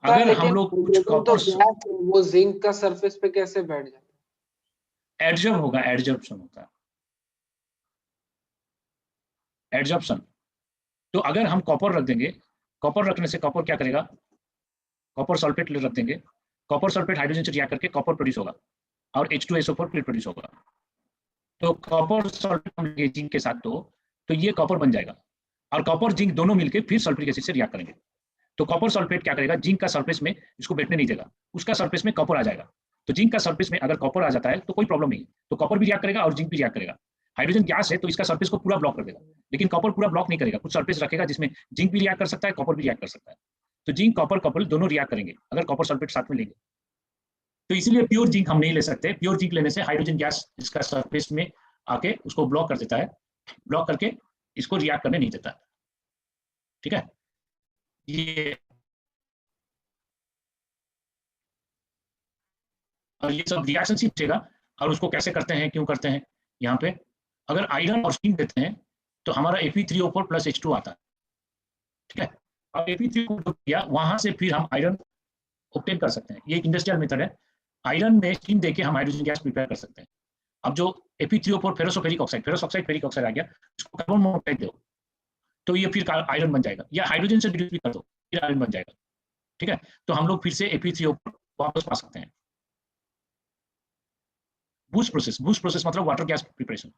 अगर हम लोग कुछ कॉपर वो जिंक का सरफेस पे कैसे बैठ जाता है? एडजॉर्ब होगा, एडजॉर्प्शन होता है, एडजॉर्प्शन। तो अगर हम कॉपर रख देंगे, कॉपर रखने से कॉपर क्या करेगा, कॉपर सल्फेट रख देंगे, कॉपर सल्फेट हाइड्रोजन से रिएक्ट करके कॉपर प्रोड्यूस होगा और H2SO4 फिर प्रोड्यूस होगा। तो कॉपर सल्फेट जिंक के साथ तो ये कॉपर बन जाएगा और कॉपर जिंक दोनों मिलकर फिर सल्फ्यूरिक एसिड से रिएक्ट करेंगे। तो कॉपर सल्फेट क्या करेगा, जिंक का सरफेस में इसको बैठने नहीं देगा, उसका सरफेस में कॉपर आ जाएगा। तो जिंक का सरफेस में अगर कॉपर आ जाता है तो कोई प्रॉब्लम नहीं, तो कॉपर भी रिएक्ट करेगा और जिंक भी रिएक्ट करेगा। हाइड्रोजन गैस है तो इसका सरफेस को पूरा ब्लॉक कर देगा, लेकिन कॉपर पूरा ब्लॉक नहीं करेगा, कुछ सरफेस रखेगा जिसमें जिंक भी रिएक्ट कर सकता है, कॉपर भी रिएक्ट कर सकता है। तो जिंक कॉपर कपल दोनों रिएक्ट करेंगे अगर कॉपर सल्फेट साथ में लेंगे। तो इसीलिए प्योर जिंक हम नहीं ले सकते, प्योर जिंक लेने से हाइड्रोजन गैस इसका सरफेस में आके उसको ब्लॉक कर देता है, ब्लॉक करके इसको रिएक्ट करने नहीं देता। ठीक है, ये और ये सब रिएक्शन सीखेगा। और उसको कैसे करते हैं, क्यों करते हैं, यहाँ पे अगर आयरन और स्टीम देते हैं तो हमारा Fe3O4 + H2 आता है। ठीक है, अब Fe3O4 किया वहां से फिर हम आयरन ऑब्टेन कर सकते हैं। ये एक इंडस्ट्रियल मेथड है, आयरन में स्टीम देके हम हाइड्रोजन गैस प्रिपेयर कर सकते हैं। अब जो Fe3O4 फेरोसो फेरिक ऑक्साइड आ गया, इसको कार्बन मोनोऑक्साइड दो तो ये फिर आयरन बन जाएगा, या हाइड्रोजन से रिड्यूस भी कर दो फिर आयरन बन जाएगा। ठीक है, तो हम लोग फिर से Fe3O4 वापस पा सकते हैं। बूस्ट प्रोसेस मतलब water gas preparation.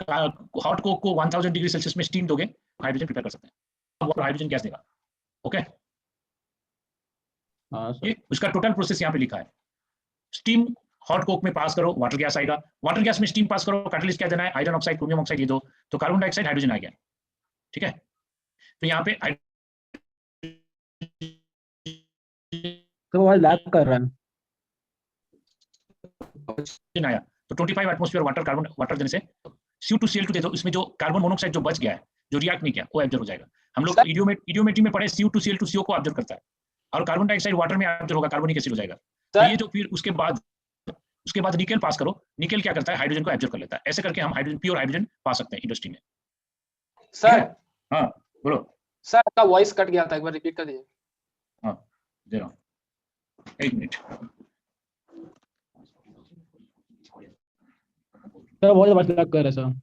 Hot Coke को 1000 डिग्री सेल्सियस में स्टीम दोगे, हाइड्रोजन प्रिपेयर कर सकते हैं, वो हाइड्रोजन गैस देगा। ओके, ये उसका टोटल प्रोसेस यहाँ पे लिखा है। स्टीम हॉट कोक में पास करो, वाटर गैस आएगा, वाटर गैस में स्टीम पास करो, कैटलिस्ट क्या देना है, आयरन ऑक्साइड, क्रोमियम ऑक्साइड, ये दो, तो कार्बन डाइऑक्साइड हाइड्रोजन आ गया। ठीक है, तो यहाँ पे तो वो लैग कर रहा है आया तो 25 एटमॉस्फेयर वाटर देने से CO2Cl2 दे दो, इसमें जो कार्बन मोनोऑक्साइड जो बच गया है, जो रिएक्ट नहीं किया, वो एब्जॉर्ब हो जाएगा। हम लोग इडियोमेट्री में पढ़े CO2Cl2 CO को एब्जॉर्ब करता है और कार्बन डाइऑक्साइड वाटर में एब्जॉर्ब होगा, कार्बोनिक एसिड हो जाएगा। तो ये जो फिर उसके बाद निकेल पास करो, निकेल क्या करता है, हाइड्रोजन को एब्जॉर्ब कर लेता है। ऐसे करके हम हाइड्रोजन, प्योर हाइड्रोजन पा सकते हैं इंडस्ट्री में। सर। हाँ बोलो सर, आपका वॉइस कट गया था, एक बार रिपीट कर दीजिए। हाँ दे रहा हूँ, एक मिनट। सर बहुत बात लग कर रहा है सर।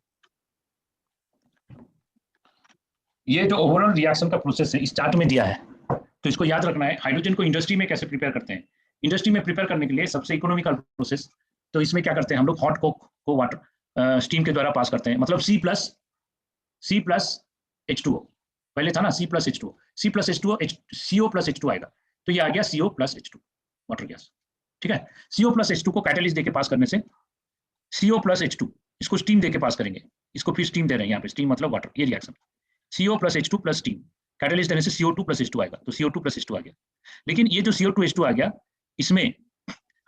ये जो ओवरऑल रिएक्शन का प्रोसेस है स्टार्ट में दिया है, तो इसको याद रखना है। हाइड्रोजन को इंडस्ट्री में कैसे प्रिपेयर करते हैं, इंडस्ट्री में प्रिपेयर करने के लिए सबसे इकोनॉमिकल प्रोसेस, तो इसमें क्या करते हैं हम लोग, हॉट कोक को वाटर स्टीम के द्वारा पास करते हैं, मतलब C+H2O पहले था ना, C+H2O, C+H2O CO+H2 आएगा, तो ये आ गया CO+H2 वाटर गैस। ठीक है, CO+H2 को कैटलिस्ट देके पास करने से CO+H2, इसको स्टीम देके पास करेंगे, इसको फिर स्टीम दे रहे हैं यहाँ पे, स्टीम मतलब वाटर, ये रिएक्शन CO+H2 + स्टीम, कैटलिस्ट देने से CO2+H2 आएगा, तो CO2+H2 आ गया। लेकिन ये जो CO2H2 आ गया, इसमें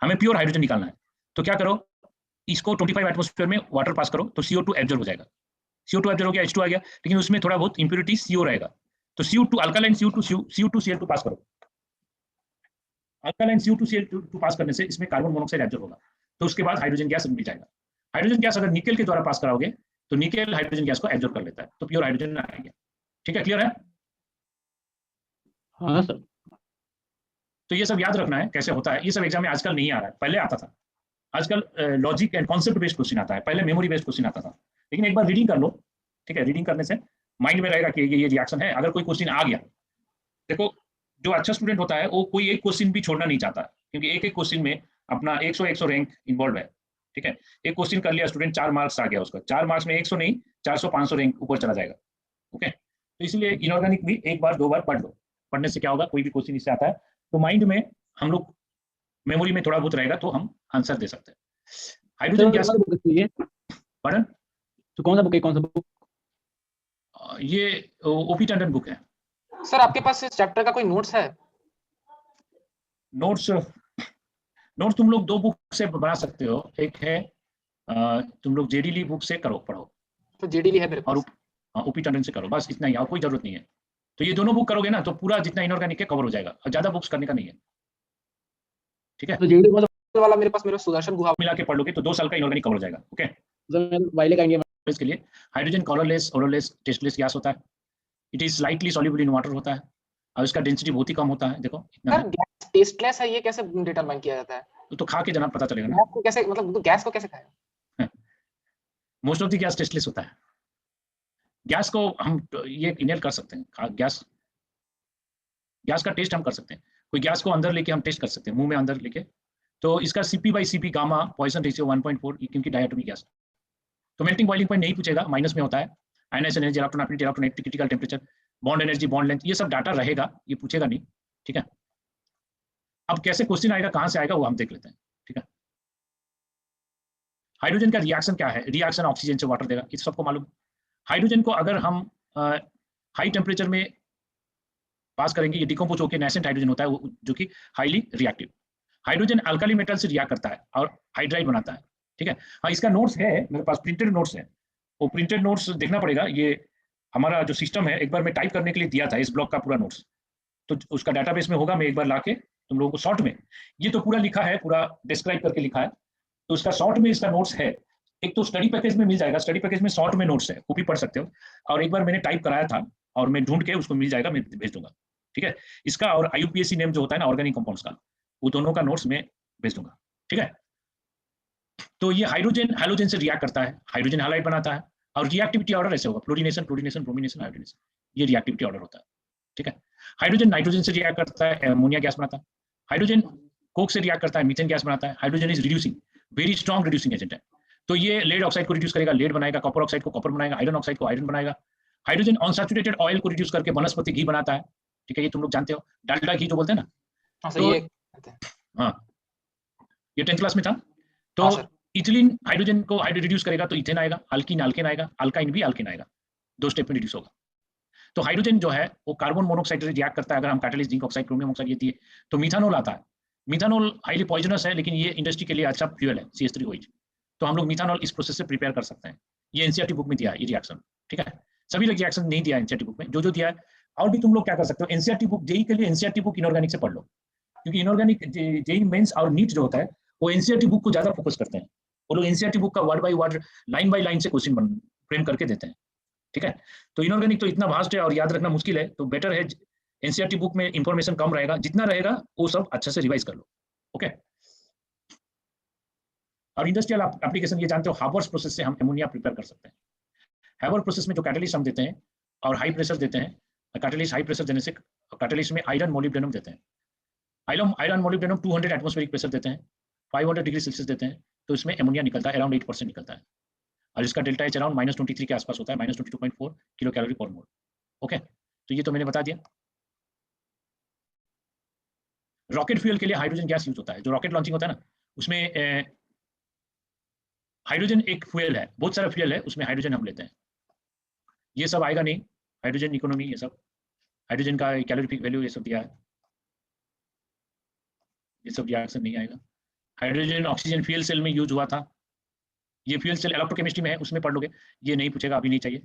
हमें प्योर हाइड्रोजन निकालना है, तो क्या करो, इसको 25 एटमॉस्फेयर में वाटर पास करो तो CO2 एब्जॉर्ब हो जाएगा, CO2 एब्जॉर्ब हो गया, H2 आ गया, लेकिन उसमें थोड़ा बहुत इंप्योरिटी CO रहेगा, तो CO2 अल्कालाइन CO2Cl2 पास करो, अल्कालाइन CO2Cl2 पास करने से इसमें कार्बन मोनोऑक्साइड एब्जॉर्ब होगा, तो उसके बाद हाइड्रोजन गैस मिल जाएगा। हाइड्रोजन गैस अगर निकेल के द्वारा पास कराओगे तो निकेल हाइड्रोजन गैस को एब्जॉर्ब कर लेता है, तो प्योर हाइड्रोजन आ गया। ठीक है, क्लियर है? हाँ सर। तो ये सब याद रखना है कैसे होता है, ये सब एग्जाम में आजकल नहीं आ रहा है, पहले आता था। आजकल logic and concept based question आता है, पहले मेमोरी बेस्ड क्वेश्चन आता था। लेकिन एक बार रीडिंग कर लो, ठीक है, रीडिंग करने से माइंड में रहेगा कि ये रिएक्शन है। अगर कोई क्वेश्चन आ गया, देखो जो अच्छा स्टूडेंट होता है वो कोई एक क्वेश्चन भी छोड़ना नहीं चाहता, क्योंकि एक एक क्वेश्चन में अपना 100 रैंक इन्वॉल्व है। ठीक है, एक क्वेश्चन कर लिया स्टूडेंट, 4 मार्क्स आ गया उसका, 4 मार्क्स में 100 नहीं 400-500 रैंक ऊपर चला जाएगा। ओके, तो इसलिए इनऑर्गेनिक भी एक बार 2 बार पढ़ लो, पढ़ने से क्या होगा, कोई भी क्वेश्चन इससे आता है तो माइंड में हम लोग मेमोरी में थोड़ा बहुत रहेगा तो हम आंसर दे सकते हैं। हाइड्रोजन गैस पढ़न, तो कौन सा बुक है, कौन सा बुक? ये ओपी टंडन बुक है। सर आपके पास इस चैप्टर का कोई नोट्स है? नोट्स तुम लोग 2 बुक से बना सकते हो, एक है तुम लोग जेडी बुक से करो, पढ़ो, तो जेडी है मेरे पास, और ओपी टंडन से करो, बस इतना ही, और कोई जरूरत नहीं है। तो ये दोनों बुक करोगे ना तो पूरा जितना इनऑर्गेनिक है कवर हो जाएगा, और ज्यादा बुक्स करने का नहीं है। ठीक है, तो जेडी वाला मेरे पास मेरा सुदर्शन गुहा मिला के पढ़ लोगे तो 2 साल का इनऑर्गेनिक कवर हो जाएगा। ओके, वाइले का इंडिया इसके लिए hydrogen colourless, odourless, tasteless gas होता है। It is slightly soluble in water होता है और इसका डेंसिटी बहुत ही कम होता है। देखो इतना सर, गैस टेस्टलेस है, ये कैसे डिटरमाइन किया जाता है? तो खा के जनाब पता चलेगा ना। गैस को कैसे, मतलब तो गैस को कैसे खाएगा? Most of the gas tasteless होता है। गैस को हम ये इनहेल कर सकते हैं, गैस का टेस्ट हम कर सकते हैं। कोई गैस को अंदर लेके हम टेस्ट कर सकते हैं, मुंह में अंदर लेके। तो इसका CP/CP गामा पॉइजन रेशियो 1.4, क्योंकि डायटोमिक गैस। तो मेल्टिंग बॉइलिंग पॉइंट नहीं पूछेगा, माइनस में होता है। Ionization energy, electron affinity, electronegativity, critical temperature, bond energy, bond length, ये सब डाटा रहेगा, ये पूछेगा नहीं। ठीक है, अब कैसे क्वेश्चन आएगा, कहां से आएगा, वो हम देख लेते हैं। ठीक है, हाइड्रोजन का रिएक्शन क्या है? रिएक्शन ऑक्सीजन से वाटर देगा, ये सबको मालूम। हाइड्रोजन को अगर हम हाई टेम्परेचर में पास करेंगे, ये डिकम्पोज होकर नेसेंट हाइड्रोजन होता है, जो कि highly reactive. Hydrogen alkali metal से रिएक्ट करता है और हाइड्राइड बनाता है। ठीक है, हाँ, इसका नोट्स है मेरे पास, प्रिंटेड नोट्स है। वो प्रिंटेड नोट्स देखना पड़ेगा। ये हमारा जो सिस्टम है, एक बार मैं टाइप करने के लिए दिया था इस ब्लॉक का पूरा नोट्स, तो उसका डाटाबेस में होगा। मैं एक बार लाके तुम लोगों को शॉर्ट में, ये तो पूरा लिखा है, पूरा डिस्क्राइब करके लिखा है, तो उसका शॉर्ट में इसका नोट्स है। एक तो स्टडी पैकेज में मिल जाएगा, स्टडी पैकेज में शॉर्ट में नोट्स है, वो भी पढ़ सकते हो। और एक बार मैंने टाइप कराया था और मैं ढूंढ के उसको मिल जाएगा, मैं भेज दूंगा। ठीक है, इसका और IUPAC नेम जो होता है ना ऑर्गेनिक कंपाउंड्स का, वो दोनों का नोट्स में भेज दूंगा। ठीक है, तो ये हाइड्रोजन हैलोजन से रिएक्ट करता है, हाइड्रोजन हैलाइड बनाता है, और रिएक्टिविटी ऑर्डर ऐसे होगा, फ्लोरीनेशन, क्लोरीनेशन, ब्रोमीनेशन, हाइड्रोजनेशन, ये रिएक्टिविटी ऑर्डर होता है। ठीक है, हाइड्रोजन नाइट्रोजन से रिएक्ट करता है, अमोनिया गैस बनाता है। हाइड्रोजन कोक से रिएक्ट करता है, मीथेन गैस बनाता है। Hydrogen is reducing, very strong reducing agent है। तो ये लेड ऑक्साइड को रिड्यूस करेगा, लेड बनाएगा, कॉपर ऑक्साइड को कॉपर बनाएगा, आयरन ऑक्साइड को आयरन बनाएगा। हाइड्रोजन अनसैचुरेटेड ऑयल को रिड्यूस करके वनस्पति घी बनाता है। ठीक है, ये तुम लोग जानते हो, डालडा घी जो बोलते हैं ना। हाँ सर, तो, ये हाँ, ये 10th क्लास में था। तो हाँ सर, इथिलीन हाइड्रोजन को रिड्यूस करेगा तो इथेन आएगा, अल्कीन अल्केन आएगा, अल्काइन भी अल्केन आएगा, 2 स्टेप में रिड्यूस होगा। तो हाइड्रोजन जो है वो कार्बन मोनोऑक्साइड से रिएक्ट करता है। अगर हम catalyst zinc oxide, chromium oxide ये दिए तो मिथानॉल आता है। मिथानॉल हाईली पॉइजनस है, लेकिन ये इंडस्ट्री के लिए अच्छा फ्यूल है, CH3OH। तो हम लोग मिथानॉल इस प्रोसेस से प्रिपेयर कर सकते हैं। ये NCERT बुक में दिया है ये रिएक्शन। ठीक है, सभी लोग रिएक्शन नहीं दिया है NCERT बुक में, जो दिया है। और भी तुम लोग क्या कर सकते हो, NCERT बुक जेई के लिए NCERT बुक इनऑर्गेनिक से पढ़ लो, क्योंकि इनऑर्गेनिक जेई मेंस और नीट जो होता है वो NCERT बुक को ज्यादा फोकस करते हैं। वो लोग NCERT बुक का word by word, line by line से क्वेश्चन फ्रेम करके देते हैं। ठीक है, तो इनऑर्गेनिक तो इतना वास्ट है और याद रखना मुश्किल है, तो बेटर है NCERT बुक में इंफॉर्मेशन कम रहेगा, जितना रहेगा वो सब अच्छे से रिवाइज कर लो। ओके, और इंडस्ट्रियल एप्लीकेशन ये जानते हो, हावर्स प्रोसेस से हम अमोनिया प्रिपेयर कर सकते हैं। हावर प्रोसेस में जो कैटलिस्ट हम देते हैं और हाई प्रेशर देते हैं, कैटलिस्ट हाई प्रेशर देने से कैटलिस्ट में आयरन मोलिब्डेनम देते हैं। आयरन मोलिब्डेनम 200 एटमॉस्फेरिक प्रेशर देते हैं, 500 डिग्री सेल्सियस देते हैं, तो इसमें अमोनिया निकलता है, अराउंड 8% निकलता है। और इसका डेल्टा एच अराउंड -23 के आसपास होता है, -22.4 किलो कैलोरी पर मोल। ओके, तो ये तो मैंने बता दिया। रॉकेट फ्यूल के लिए हाइड्रोजन गैस यूज होता है। जो रॉकेट लॉन्चिंग होता है ना, उसमें हाइड्रोजन एक फ्यूल है, बहुत सारा फ्यूल है, उसमें हाइड्रोजन हम लेते हैं। ये सब आएगा नहीं, हाइड्रोजन इकोनॉमी, ये सब हाइड्रोजन का कैलोरीफिक वैल्यू ये सब दिया है, ये सब रिएक्शन नहीं आएगा। हाइड्रोजन ऑक्सीजन फ्यूल सेल में यूज हुआ था, ये फ्यूल सेल इलेक्ट्रोकेमिस्ट्री में है, उसमें पढ़ लोगे, ये नहीं पूछेगा, अभी नहीं चाहिए।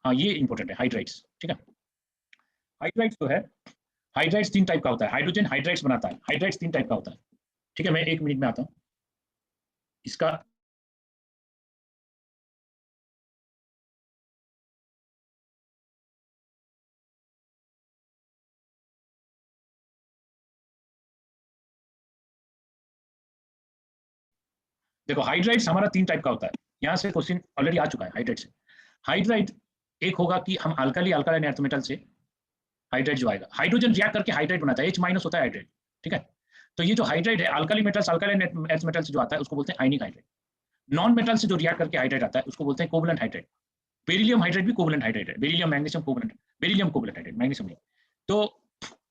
हाँ, ये इंपॉर्टेंट है, हाइड्राइड्स। ठीक है, हाइड्राइड्स जो है, हाइड्राइड्स 3 टाइप का होता है। हाइड्रोजन हाइड्राइड्स बनाता है, हाइड्राइड्स 3 टाइप का होता है। ठीक है, मैं 1 मिनट में आता हूँ। इसका देखो, हाइड्राइड्स हमारा 3 टाइप का होता है। यहाँ से क्वेश्चन ऑलरेडी आ चुका है हाइड्राइड से। हाइड्राइड एक होगा कि हम अल्काली अल्कालाइन अर्थ मेटल से हाइड्राइड जो आएगा, हाइड्रोजन रिएक्ट करके हाइड्राइड बनाता है, H- होता है हाइड्राइड। ठीक है, तो ये जो हाइड्राइड है alkali metals alkaline earth metal से जो आता है उसको बोलते हैं आयनिक हाइड्राइड। नॉन मेटल से जो रिएक्ट करके हाइड्राइड आता है उसको बोलते हैं कोवलेंट हाइड्राइड। बेरिलियम हाइड्राइड भी कोवलेंट हाइड्राइड है, beryllium magnesium covalent, beryllium covalent hydride, magnesium नहीं। तो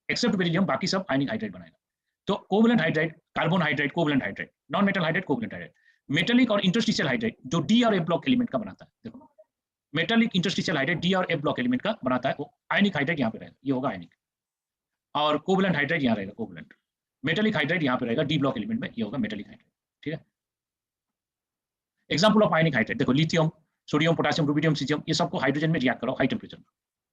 एक्सेप्ट बेरिलियम बाकी सब आयनिक हाइड्राइड बनाएगा। तो covalent hydride, carbon hydride, covalent hydride, non metal hydride, covalent hydride. Metallic और इंटरस्टिशियल हाइड्राइड जो D और F ब्लॉक एलिमेंट का बनाता है, देखो मेटेलिक इंटरस्टिशियल हाइड्राइड D और F ब्लॉक एलिमेंट का बनाता है, वो आयनिक हाइड्राइड यहाँ पे रहेगा, ये होगा आयनिक। और कोवलेंट हाइड्राइड यहाँ रहेगा कोवलेंट। मेटेलिक हाइड्राइड यहाँ पे रहेगा D ब्लॉक एलिमेंट में, ये होगा मेटेलिक हाइड्राइड। ठीक है, एग्जांपल ऑफ आयनिक हाइड्राइड देखो, lithium, sodium, potassium, rubidium, caesium, ये सबको हाइड्रोजन में रिएक्ट करो हाई टेम्परेचर में,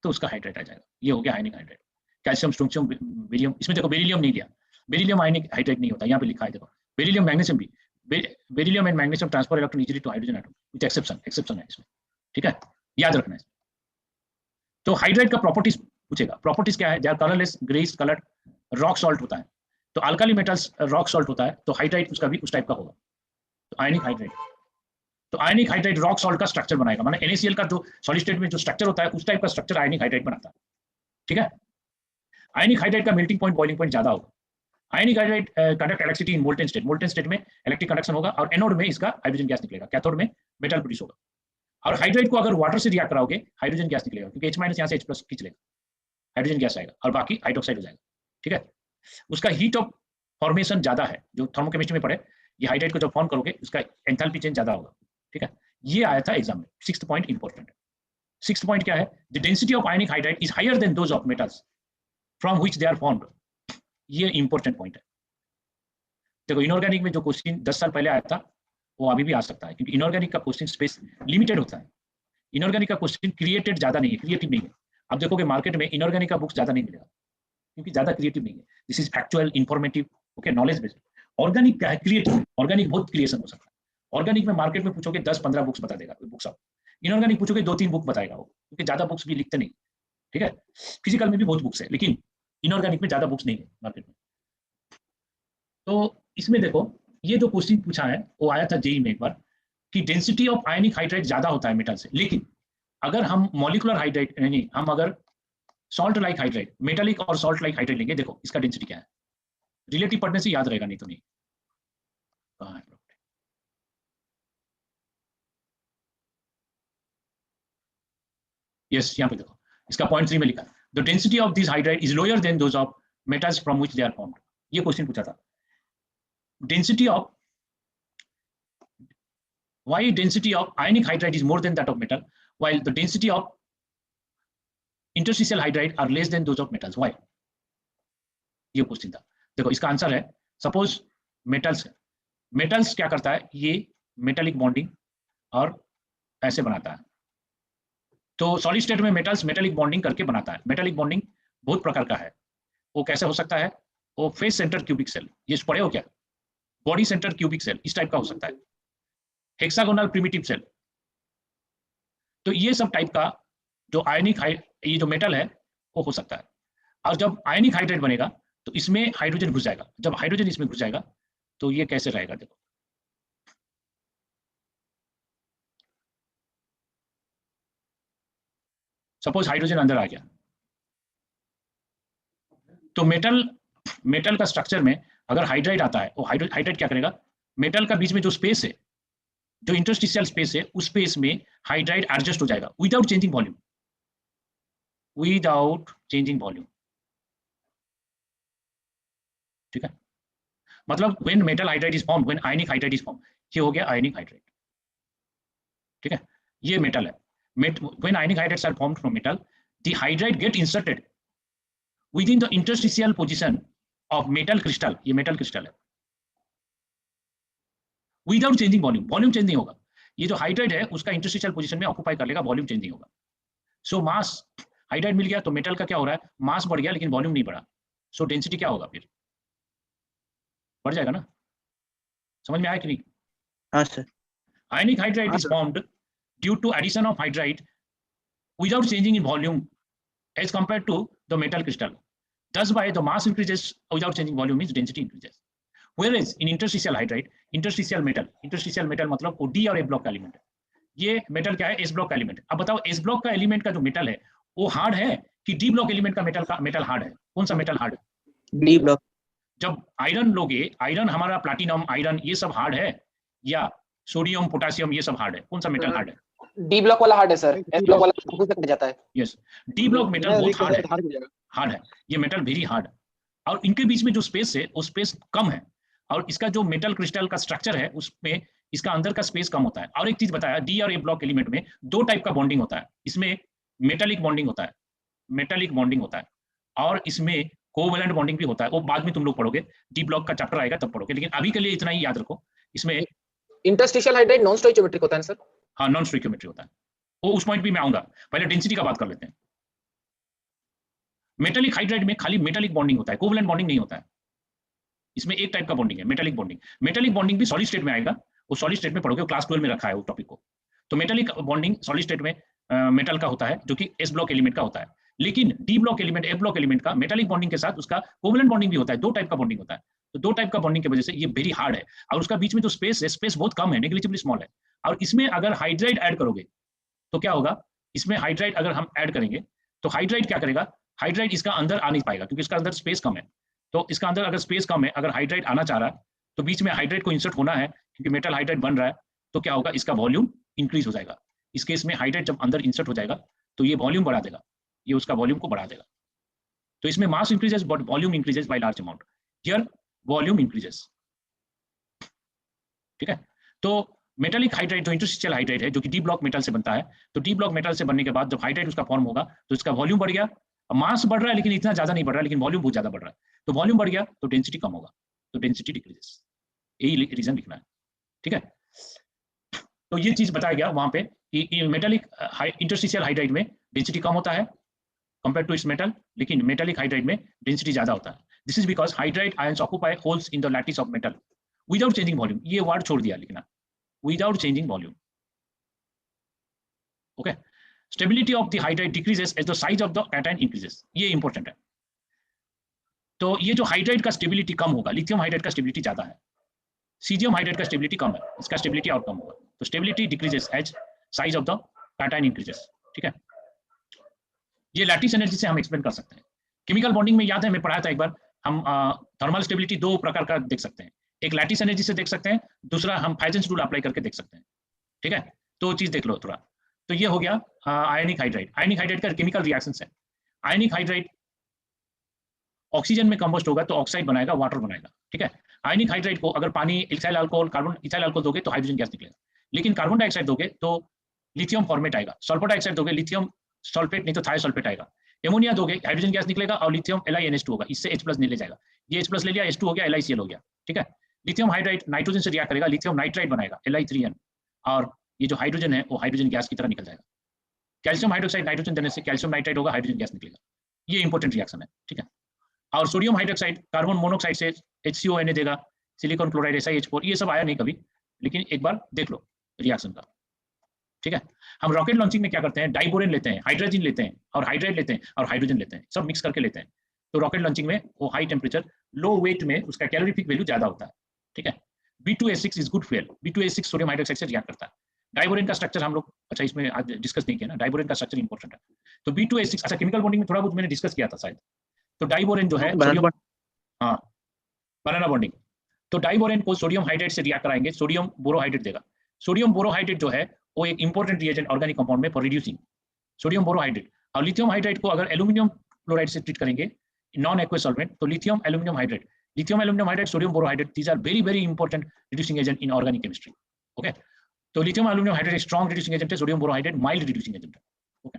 तो उसका हाइड्राइड आ जाएगा, ये हो गया आयनिक हाइड्राइड। कैल्शियम, स्ट्रोंशियम, बेरिलियम, इसमें देखो बेरिलियम नहीं दिया, बेरिलियम आयनिक हाइड्राइड नहीं होता, यहाँ पे लिखा है देखो, बेरिलियम मैग्नीशियम भी, beryllium and magnesium transfer electron easily to hydrogen atom with exception है इसमें, ठीक है, याद रखना है। तो हाइड्राइड का प्रॉपर्टीज पूछेगा, प्रॉपर्टीज क्या है, they are colourless, greyish coloured, rock salt होता है, तो अल्काली मेटल्स रॉक सॉल्ट होता है, तो हाइड्राइड उसका भी उस टाइप का होगा, तो आयनिक हाइड्राइड, तो आयनिक हाइड्राइड रॉक सॉल्ट का स्ट्रक्चर बनाएगा, माने NaCl का जो सॉलिड स्टेट में जो स्ट्रक्चर होता है उस टाइप का स्ट्रक्चर आयनिक हाइड्राइड बनाता है, ठीक है। आयनिक हाइड्राइड का मेल्टिंग पॉइंट बॉइलिंग पॉइंट ज्यादा होगा। Ionic hydride conduct electricity in molten state में इलेक्ट्रिक कंडक्शन होगा, और एनोड में इसका हाइड्रोजन गैस निकलेगा, कैथोड में मेटल प्रोड्यूस होगा। और हाइड्राइड को अगर वाटर से रिएक्ट कराओगे हाइड्रोजन गैस निकलेगा, क्योंकि H- यहाँ से H+ खींच लेगा, हाइड्रोजन गैस आएगा और बाकी हाइड्रोक्साइड हो जाएगा, ठीक है। उसका हीट ऑफ फॉर्मेशन ज्यादा है, जो थर्मोकेमिस्ट्री में पढ़े, ये हाइड्राइड को जब फॉर्म करोगे उसका एंथैल्पी चेंज ज्यादा होगा, ठीक है। ये आया था एग्जाम में, 6th पॉइंट इंपॉर्टेंट है। 6th पॉइंट क्या है, the density of ionic hydride is higher than those of metals from which they are formed, ये इंपॉर्टेंट पॉइंट है। देखो इनऑर्गेनिक में जो क्वेश्चन 10 साल पहले आया था वो अभी भी आ सकता है, क्योंकि इनऑर्गेनिक का क्वेश्चन स्पेस लिमिटेड होता है, इनऑर्गेनिक का क्वेश्चन क्रिएटेड ज्यादा नहीं है, क्रिएटिव नहीं है। आप देखोगे मार्केट में इनऑर्गेनिक का बुक्स ज्यादा नहीं मिलेगा, क्योंकि ज्यादा क्रिएटिव नहीं है, this is factual, informative, okay, knowledge based. Organic क्या है, क्रिएटिव, ऑर्गेनिक बहुत क्रिएशन हो सकता है। ऑर्गेनिक में मार्केट में पूछोगे 10-15 बुक्स बता देगा कोई बुक्स, आप इनऑर्गेनिक पूछोगे 2-3 बुक बताएगा वो, क्योंकि ज्यादा बुक्स भी लिखते नहीं, ठीक है। फिजिकल में भी बहुत बुक्स है, लेकिन इनऑर्गेनिक में ज्यादा बुक्स नहीं है मार्केट में। तो इसमें देखो ये जो क्वेश्चन पूछा है वो आया था जेई में एक बार, कि डेंसिटी ऑफ आयनिक हाइड्राइड ज्यादा होता है मेटल से, लेकिन अगर हम मॉलिकुलर हाइड्राइड नहीं, हम अगर सॉल्ट लाइक हाइड्राइड, मेटालिक और सॉल्ट लाइक हाइड्राइड लेंगे, देखो इसका डेंसिटी क्या है, रिलेटिव पढ़ने से याद रहेगा, नहीं तो नहीं। यस, यहाँ पे देखो इसका पॉइंट 3 में लिखा है, the density of this hydride is lower than those of metals from which they are formed. ये क्वेश्चन पूछा था, density of, why density of ionic hydride is more than that of metal while the density of interstitial hydride are less than those of metals, why? ये question था। देखो इसका answer है, suppose metals क्या करता है, ये मेटालिक बॉन्डिंग और ऐसे बनाता है, तो सॉलिड स्टेट में मेटल्स मेटालिक बॉन्डिंग करके बनाता है। मेटालिक बॉन्डिंग बहुत प्रकार का है, वो कैसे हो सकता है, वो फेस सेंटर क्यूबिक सेल, ये पढ़े हो क्या, बॉडी सेंटर क्यूबिक सेल, इस टाइप का हो सकता है, हेक्सागोनल प्रिमिटिव सेल, तो ये सब टाइप का जो आयनिक ये जो मेटल है वो हो सकता है। और जब आयनिक हाइड्राइड बनेगा तो इसमें हाइड्रोजन घुस जाएगा, जब हाइड्रोजन इसमें घुस जाएगा तो ये कैसे रहेगा, देखो सपोज हाइड्रोजन अंदर आ गया, तो मेटल का स्ट्रक्चर में अगर हाइड्राइड आता है, वो हाइड्राइड क्या करेगा, मेटल का बीच में जो स्पेस है, जो इंटरस्टिशियल स्पेस है, उस स्पेस में हाइड्राइड एडजस्ट हो जाएगा विदाउट चेंजिंग वॉल्यूम, ठीक है। मतलब when metal hydride is formed, when ionic hydride is formed, ये हो गया आयनिक हाइड्राइड, ठीक है, ये मेटल है। When ionic hydrides are formed from metal, the hydride get inserted with in the interstitial position of metal crystal, ये metal crystal है, without changing volume, volume change नहीं होगा, ये जो हाइड्राइड है उसका इंटरस्टिशियल पोजीशन में ऑक्यूपाई कर लेगा, वॉल्यूम चेंज नहीं होगा। सो मास, हाइड्राइड मिल गया तो मेटल का क्या हो रहा है, मास बढ़ गया लेकिन वॉल्यूम नहीं बढ़ा, सो डेंसिटी क्या होगा, फिर बढ़ जाएगा ना, समझ में आया कि नहीं? हाँ sir. Ionic hydride is formed due to addition of hydride without changing in volume as compared to the metal crystal. Thus, by the mass increases without changing volume, means density increases. Whereas in interstitial hydride, interstitial metal मतलब वो D और A block का element है, ये metal क्या है, S block का element है। अब बताओ S ब्लॉक का एलिमेंट का जो मेटल है वो हार्ड है कि D ब्लॉक एलिमेंट का मेटल हार्ड है, कौन सा मेटल हार्ड है? D block. जब आयरन लोगे, आयरन हमारा प्लैटिनम आयरन ये सब हार्ड है, या सोडियम पोटेशियम ये सब हार्ड है, कौन सा मेटल हार्ड है? डी ब्लॉक वाला हार्ड है सर, एस ब्लॉक वाला खुद कट जाता है। यस, डी ब्लॉक मेटल बहुत हार्ड है, ये मेटल वेरी हार्ड है, और इनके बीच में जो स्पेस है वो स्पेस कम है, और इसका जो मेटल क्रिस्टल का स्ट्रक्चर है उसमें इसका अंदर का स्पेस कम होता है। और एक चीज बताया, डी और ए ब्लॉक एलिमेंट में दो टाइप का बॉन्डिंग होता है, इसमें मेटालिक बॉन्डिंग होता है, और इसमें कोवैलेंट बॉन्डिंग भी होता है, वो बाद में तुम लोग पढ़ोगे, डी ब्लॉक का चैप्टर आएगा तब पढ़ोगे, लेकिन अभी के लिए इतना ही याद रखो, इसमें इंटरस्टिशियल हाइड्राइड नॉन स्टोइकियोमेट्रिक होता है सर। हाँ, नॉन स्टोइकियोमेट्रिक होता है, वो उस पॉइंट भी मैं आऊंगा, पहले डेंसिटी का बात कर लेते हैं। मेटालिक हाइड्राइड में खाली मेटालिक बॉन्डिंग होता है, कोवैलेंट बॉन्डिंग नहीं होता है, इसमें एक टाइप का बॉन्डिंग है, मेटालिक बॉन्डिंग। मेटालिक बॉन्डिंग भी सॉलिड स्टेट में आएगा, वो सॉलिड स्टेट में पढ़ोगे, क्लास 12 में रखा है वो टॉपिक को। तो मेटालिक बॉन्डिंग सॉलिड स्टेट में मेटल का होता है, जो कि एस ब्लॉक एलिमेंट का होता है। लेकिन D block element, F block element का मेटालिक बॉन्डिंग के साथ उसका कोवलेंट बॉन्डिंग भी होता है। दो टाइप का बॉन्डिंग होता है। तो दो टाइप का बॉन्डिंग की वजह से ये वेरी हार्ड है, और उसका बीच में जो स्पेस है, स्पेस बहुत कम है, नेग्लिजिबली स्मॉल है। और इसमें अगर हाइड्राइड ऐड करोगे तो क्या होगा, इसमें हाइड्राइड अगर हम ऐड करेंगे तो हाइड्राइड क्या करेगा, हाइड्राइड इसका अंदर आ नहीं पाएगा, क्योंकि इसका अंदर स्पेस कम है। तो इसका अंदर अगर स्पेस कम है, अगर हाइड्राइड आना चाह रहा है तो बीच में हाइड्राइड को इंसर्ट होना है, क्योंकि मेटल हाइड्राइड बन रहा है। तो क्या होगा, इसका वॉल्यूम इंक्रीज हो जाएगा। इस केस में हाइड्राइड जब अंदर इंसर्ट हो जाएगा तो ये वॉल्यूम बढ़ा देगा, ये उसका वॉल्यूम को बढ़ा देगा। तो इसमें mass increases but volume increases by large amount. Here volume increases. ठीक है। तो मेटालिक हाइड्राइड जो इंटरस्टिशियल हाइड्राइड है, जो कि डी ब्लॉक मेटल से बनता है, तो डी ब्लॉक मेटल से बनने के बाद जब हाइड्राइड उसका फॉर्म होगा तो इसका वॉल्यूम बढ़ गया, मास बढ़ रहा है लेकिन इतना ज्यादा नहीं बढ़ रहा है, लेकिन वॉल्यूम बहुत ज्यादा बढ़ रहा है। तो वॉल्यूम बढ़ गया तो डेंसिटी कम होगा, तो डेंसिटी डिक्रीजेस। यही रीजन लिखना है। ठीक है। तो ये चीज बताया गया वहां पे कि मेटालिक इंटरस्टिशियल हाइड्राइड में डेंसिटी कम होता है कंपेयर टू इट्स मेटल, लेकिन मेटालिक हाइड्राइड में डेंसिटी ज्यादा होता है। This is because hydride ions occupy holes in the lattice of metal without changing volume. ये वर्ड छोड़ दिया लिखना, without changing volume. Okay. Stability of the hydride decreases as the size of the cation increases. ये important है। तो ये जो hydride का स्टेबिलिटी कम होगा, लिथियम हाइड्राइड का स्टेबिलिटी ज्यादा है, सीजियम हाइड्राइड का स्टेबिलिटी कम है, इसका स्टेबिलिटी और कम होगा। तो stability decreases as size of the cation increases. ठीक है। ये लैटिस एनर्जी से हम एक्सप्लेन कर सकते हैं। केमिकल बॉन्डिंग में याद है मैं पढ़ाया था एक बार, हम थर्मल स्टेबिलिटी दो प्रकार का देख सकते हैं, एक लैटिस एनर्जी से देख सकते हैं, दूसरा हम फाइजेंस रूल अप्लाई करके देख सकते हैं। ठीक है। तो चीज देख लो थोड़ा। तो ये हो गया आयनिक हाइड्राइड। आयनिक हाइड्राइड का केमिकल रिएक्शंस है। आयनिक हाइड्राइड ऑक्सीजन में कंबस्ट होगा तो ऑक्साइड बनाएगा, वाटर बनाएगा। ठीक है। आयनिक हाइड्राइड को अगर पानी, ethyl alcohol, carbon ethyl alcohol दोगे तो हाइड्रोजन गैस निकलेगा, लेकिन कार्बन डाइऑक्साइड दोगे तो लिथियम फॉर्मेट आएगा। सल्फर डाइऑक्साइड दोगे लिथियम सल्फेट नहीं तो थायोसल्फेट आएगा। एमोनिया दोगे हाइड्रोजन गैस निकलेगा और लिथियम LiNH2 होगा, इससे H+ नहीं ले जाएगा, ये H+ ले लिया, H2 हो गया, LiCl हो गया। ठीक है। लिथियम हाइड्राइड नाइट्रोजन से रिएक्ट करेगा, लिथियम नाइट्राइड बनाएगा Li3n, और ये जो हाइड्रोजन है वो हाइड्रोजन गैस की तरह निकल जाएगा। कैल्शियम हाइड्रोक्साइड नाइट्रोजन देने से कैल्शियम नाइट्राइड होगा, हाइड्रोजन गैस निकलेगा। ये इंपॉर्टेंट रिएक्शन है। ठीक है। और सोडियम हाइड्रोक्साइड कार्बन मोनोऑक्साइड से HCONA देगा, सिलिकॉन क्लोराइड SiH4, ये सब आया नहीं कभी, लेकिन एक बार देख लो रिएक्शन का। ठीक है। हम रॉकेट लॉन्चिंग में क्या करते हैं, डाइबोरेन लेते हैं, हाइड्रोजन लेते हैं और हाइड्राइड लेते हैं और हाइड्रोजन लेते हैं, सब मिक्स करके लेते हैं। तो रॉकेट लॉन्चिंग में वो हाई टेम्परेचर, लो वेट में उसका कैलोरीफिक वैल्यू ज्यादा होता है। ठीक है। B2H6 is good fuel. B2H6 sodium hydroxide से रिएक्ट करता है। डाइबोरेन का स्ट्रक्चर हम लोग, अच्छा इसमें आज डिस्कस नहीं किया ना, डाइबोरेन का स्ट्रक्चर इंपॉर्टेंट है। तो B2H6, अच्छा केमिकल बॉन्डिंग में थोड़ा बहुत मैंने डिस्कस किया था शायद। तो डाइबोरेन जो है सोडियम, हाँ बनाना बॉन्डिंग, तो डाइबोरेन को सोडियम हाइड्राइड से रिएक्ट कराएंगे, सोडियम बोरोहाइड्रेट देगा। सोडियम बोरोहाइड्रेट जो है वो एक इंपॉर्टेंट रिएजेंट ऑर्गेनिक कंपाउंड में फॉर रिड्यूसिंग सोडियम बोरोहाइड्रेट। और लिथियम हाइड्राइड को अगर एल्यूमिनियम क्लोराइड से ट्रीट करेंगे नॉन एक्वस सॉल्वेंट, तो lithium aluminium hydride, lithium aluminium hydride, sodium borohydrate, these are very very important reducing agent in organic chemistry. Okay. तो lithium aluminium hydride strong reducing agent है, sodium borohydrate mild reducing agent है। Okay.